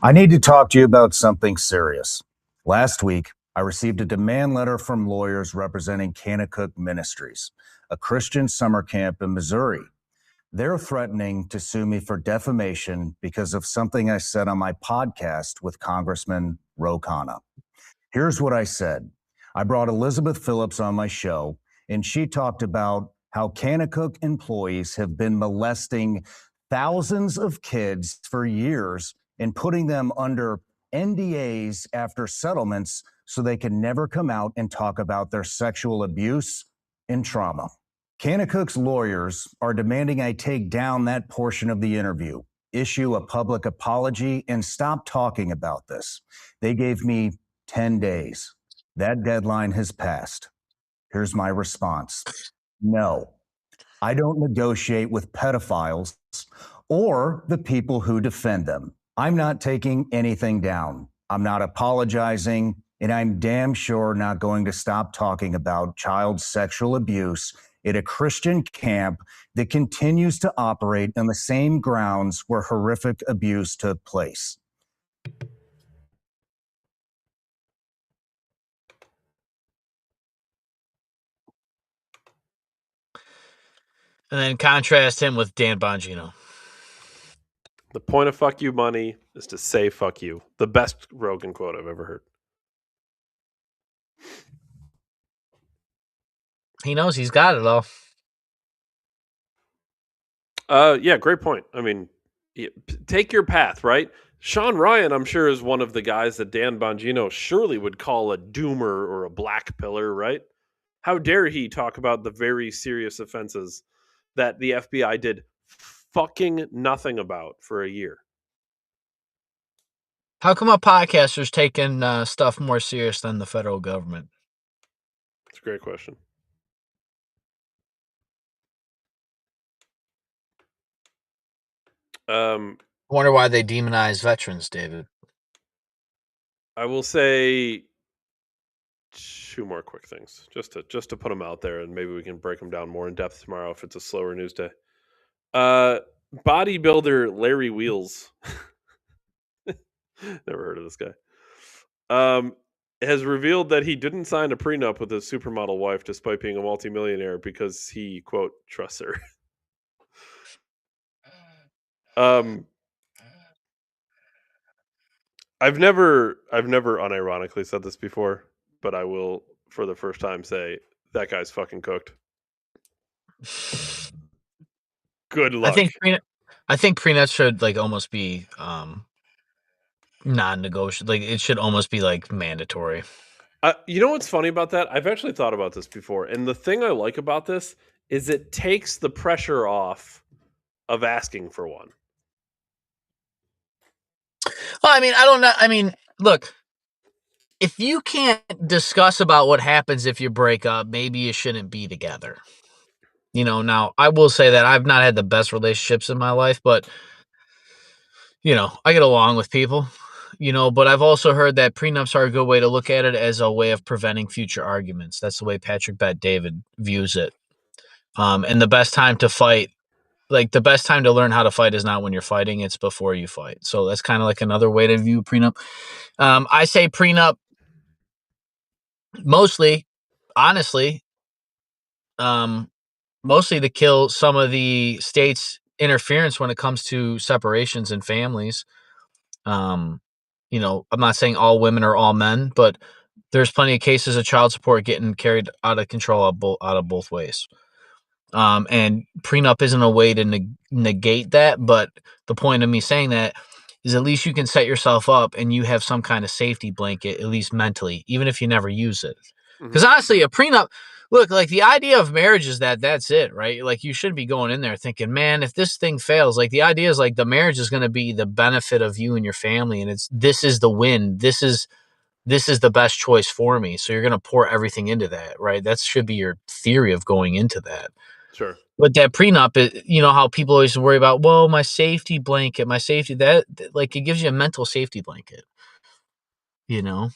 I need to talk to you about something serious. Last week, I received a demand letter from lawyers representing Kanakuk Ministries, a Christian summer camp in Missouri. They're threatening to sue me for defamation because of something I said on my podcast with Congressman Ro Khanna. Here's what I said. I brought Elizabeth Phillips on my show, and she talked about how Kanakuk employees have been molesting thousands of kids for years and putting them under NDAs after settlements so they can never come out and talk about their sexual abuse and trauma. Kanakuk's lawyers are demanding I take down that portion of the interview, issue a public apology, and stop talking about this. They gave me 10 days. That deadline has passed. Here's my response. No, I don't negotiate with pedophiles or the people who defend them. I'm not taking anything down. I'm not apologizing, and I'm damn sure not going to stop talking about child sexual abuse at a Christian camp that continues to operate on the same grounds where horrific abuse took place. And then contrast him with Dan Bongino. The point of fuck you money is to say fuck you. The best Rogan quote I've ever heard. He knows he's got it all. Yeah, great point. I mean, take your path, right? Sean Ryan, I'm sure, is one of the guys that Dan Bongino surely would call a doomer or a black pillar, right? How dare he talk about the very serious offenses that the FBI did fucking nothing about for a year? How come a podcaster's taking stuff more serious than the federal government? It's a great question. I wonder why they demonize veterans, David. I will say two more quick things just to put them out there, and maybe we can break them down more in depth tomorrow if it's a slower news day. Bodybuilder Larry Wheels. Never heard of this guy. has revealed that he didn't sign a prenup with his supermodel wife despite being a multimillionaire because he, quote, trusts her. Um, I've never unironically said this before, but I will for the first time say that guy's fucking cooked. Good I luck. think prenups should like almost be non-negotiable. Like it should almost be like mandatory. You know what's funny about that? I've actually thought about this before, and the thing I like about this is it takes the pressure off of asking for one. Well, I mean, I don't know. I mean, look, if you can't discuss about what happens if you break up, maybe you shouldn't be together. Now I will say that I've not had the best relationships in my life, but I get along with people, but I've also heard that prenups are a good way to look at it as a way of preventing future arguments. That's the way Patrick Bet David views it. And the best time to fight, like the best time to learn how to fight is not when you're fighting, it's before you fight. So that's kind of like another way to view prenup. I say prenup mostly, honestly, um, mostly to kill some of the state's interference when it comes to separations and families. Um, I'm not saying all women are all men, but there's plenty of cases of child support getting carried out of control out of both ways. And prenup isn't a way to negate that, but the point of me saying that is at least you can set yourself up and you have some kind of safety blanket, at least mentally, even if you never use it. Mhm. Because honestly, a prenup, look, like the idea of marriage is that's it, right? Like you shouldn't be going in there thinking, man, if this thing fails, like the idea is like the marriage is going to be the benefit of you and your family, and this is the win. This is the best choice for me. So you're going to pour everything into that, right? That should be your theory of going into that. Sure. But that prenup, how people always worry about, well, my safety blanket, my safety, like it gives you a mental safety blanket, you know?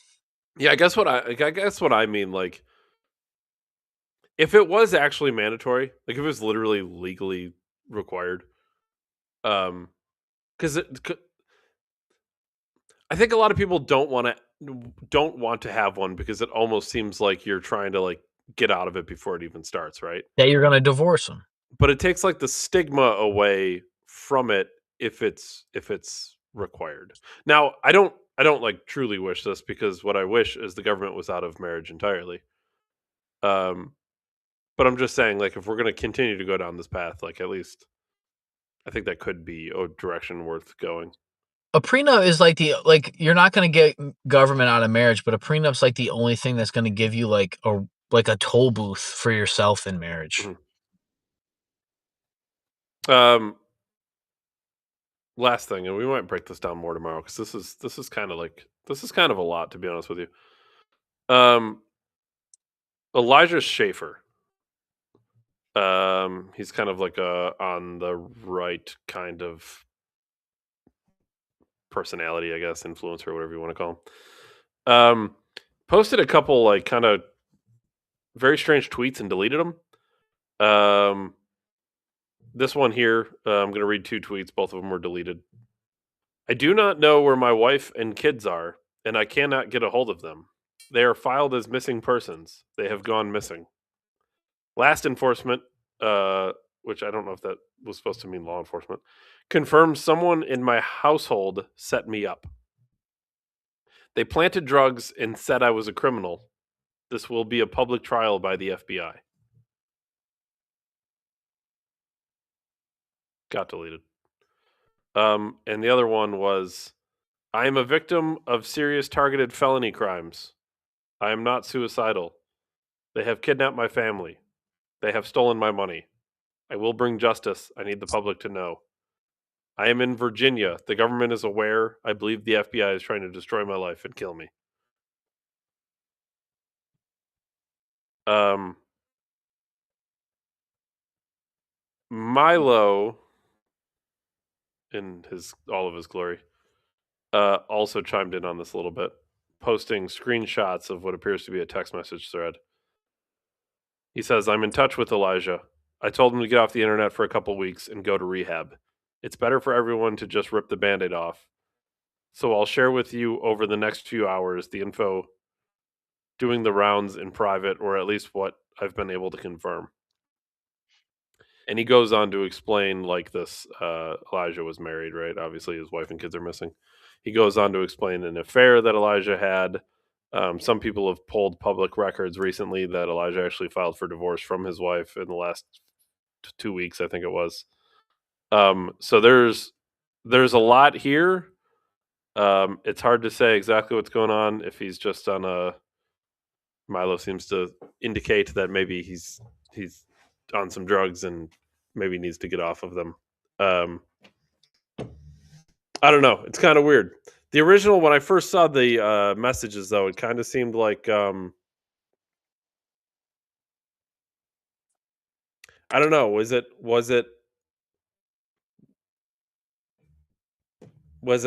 Yeah, I guess what I mean, like, if it was actually mandatory, like if it was literally legally required, um, because I think a lot of people don't want to have one because it almost seems like you're trying to like get out of it before it even starts, right? That you're going to divorce them. But it takes like the stigma away from it if it's required. Now, I don't like truly wish this because what I wish is the government was out of marriage entirely. Um, but I'm just saying, like, if we're going to continue to go down this path, like, at least I think that could be a direction worth going. A prenup is like you're not going to get government out of marriage, but a prenup's like the only thing that's going to give you like a toll booth for yourself in marriage. Mhm. Um, Last thing, and we might break this down more tomorrow because this is kind of a lot, to be honest with you. Um, Elijah Schaefer. He's kind of like a on the right kind of personality, I guess, influencer, whatever you want to call him. Posted a couple like kind of very strange tweets and deleted them. This one here, I'm going to read two tweets. Both of them were deleted. I do not know where my wife and kids are, and I cannot get a hold of them. They are filed as missing persons. They have gone missing. Last enforcement, which I don't know if that was supposed to mean law enforcement, confirms someone in my household set me up. They planted drugs and said I was a criminal. This will be a public trial by the FBI. Got deleted. And the other one was, I am a victim of serious targeted felony crimes. I am not suicidal. They have kidnapped my family. They have stolen my money. I will bring justice. I need the public to know. I am in Virginia. The government is aware. I believe the FBI is trying to destroy my life and kill me. Um, Milo, in his all of his glory, also chimed in on this a little bit, posting screenshots of what appears to be a text message thread. He says, I'm in touch with Elijah. I told him to get off the internet for a couple weeks and go to rehab. It's better for everyone to just rip the band aid off. So I'll share with you over the next few hours the info doing the rounds in private, or at least what I've been able to confirm. And he goes on to explain, like, this Elijah was married, right? Obviously, his wife and kids are missing. He goes on to explain an affair that Elijah had. Some people have pulled public records recently that Elijah actually filed for divorce from his wife in the last 2 weeks, I think it was. So there's a lot here. It's hard to say exactly what's going on. If he's just on a Milo seems to indicate that maybe he's on some drugs and maybe needs to get off of them. Um, I don't know. It's kind of weird. The original, when I first saw the messages, though, it kind of seemed like I don't know. Was it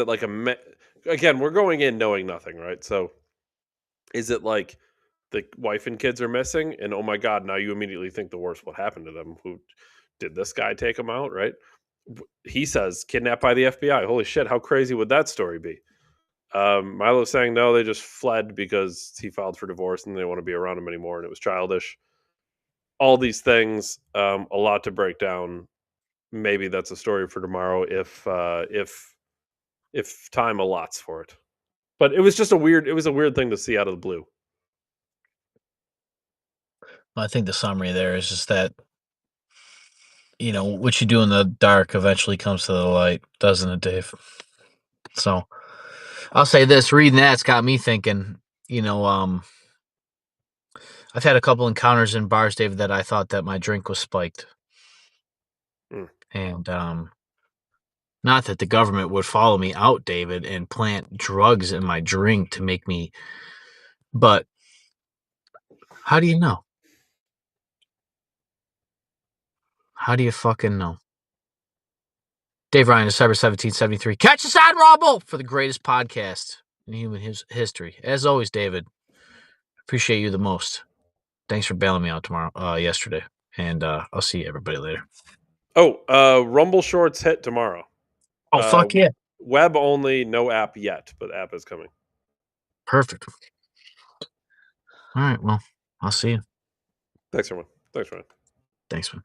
like again? We're going in knowing nothing, right? So is it like the wife and kids are missing, and oh my god, now you immediately think the worst. What happened to them? Who did this guy take them out? Right? He says kidnapped by the FBI. Holy shit! How crazy would that story be? Milo's saying no, they just fled because he filed for divorce and they don't want to be around him anymore, and it was childish. All these things, a lot to break down. Maybe that's a story for tomorrow if time allots for it. But it was just a weird thing to see out of the blue. Well, I think the summary there is just that, what you do in the dark eventually comes to the light, doesn't it, Dave? So I'll say this, reading that's got me thinking, I've had a couple encounters in bars, Dave, that I thought that my drink was spiked. Mm. And not that the government would follow me out, David, and plant drugs in my drink to make me, but how do you know? How do you fucking know? Dave Ryan, December 1773. Catch us on Rumble for the greatest podcast in human history. As always, David, appreciate you the most. Thanks for bailing me out yesterday. And I'll see everybody later. Oh, Rumble Shorts hit tomorrow. Oh, fuck yeah. Web only, no app yet, but app is coming. Perfect. All right, well, I'll see you. Thanks, everyone. Thanks, Ryan. Thanks, man.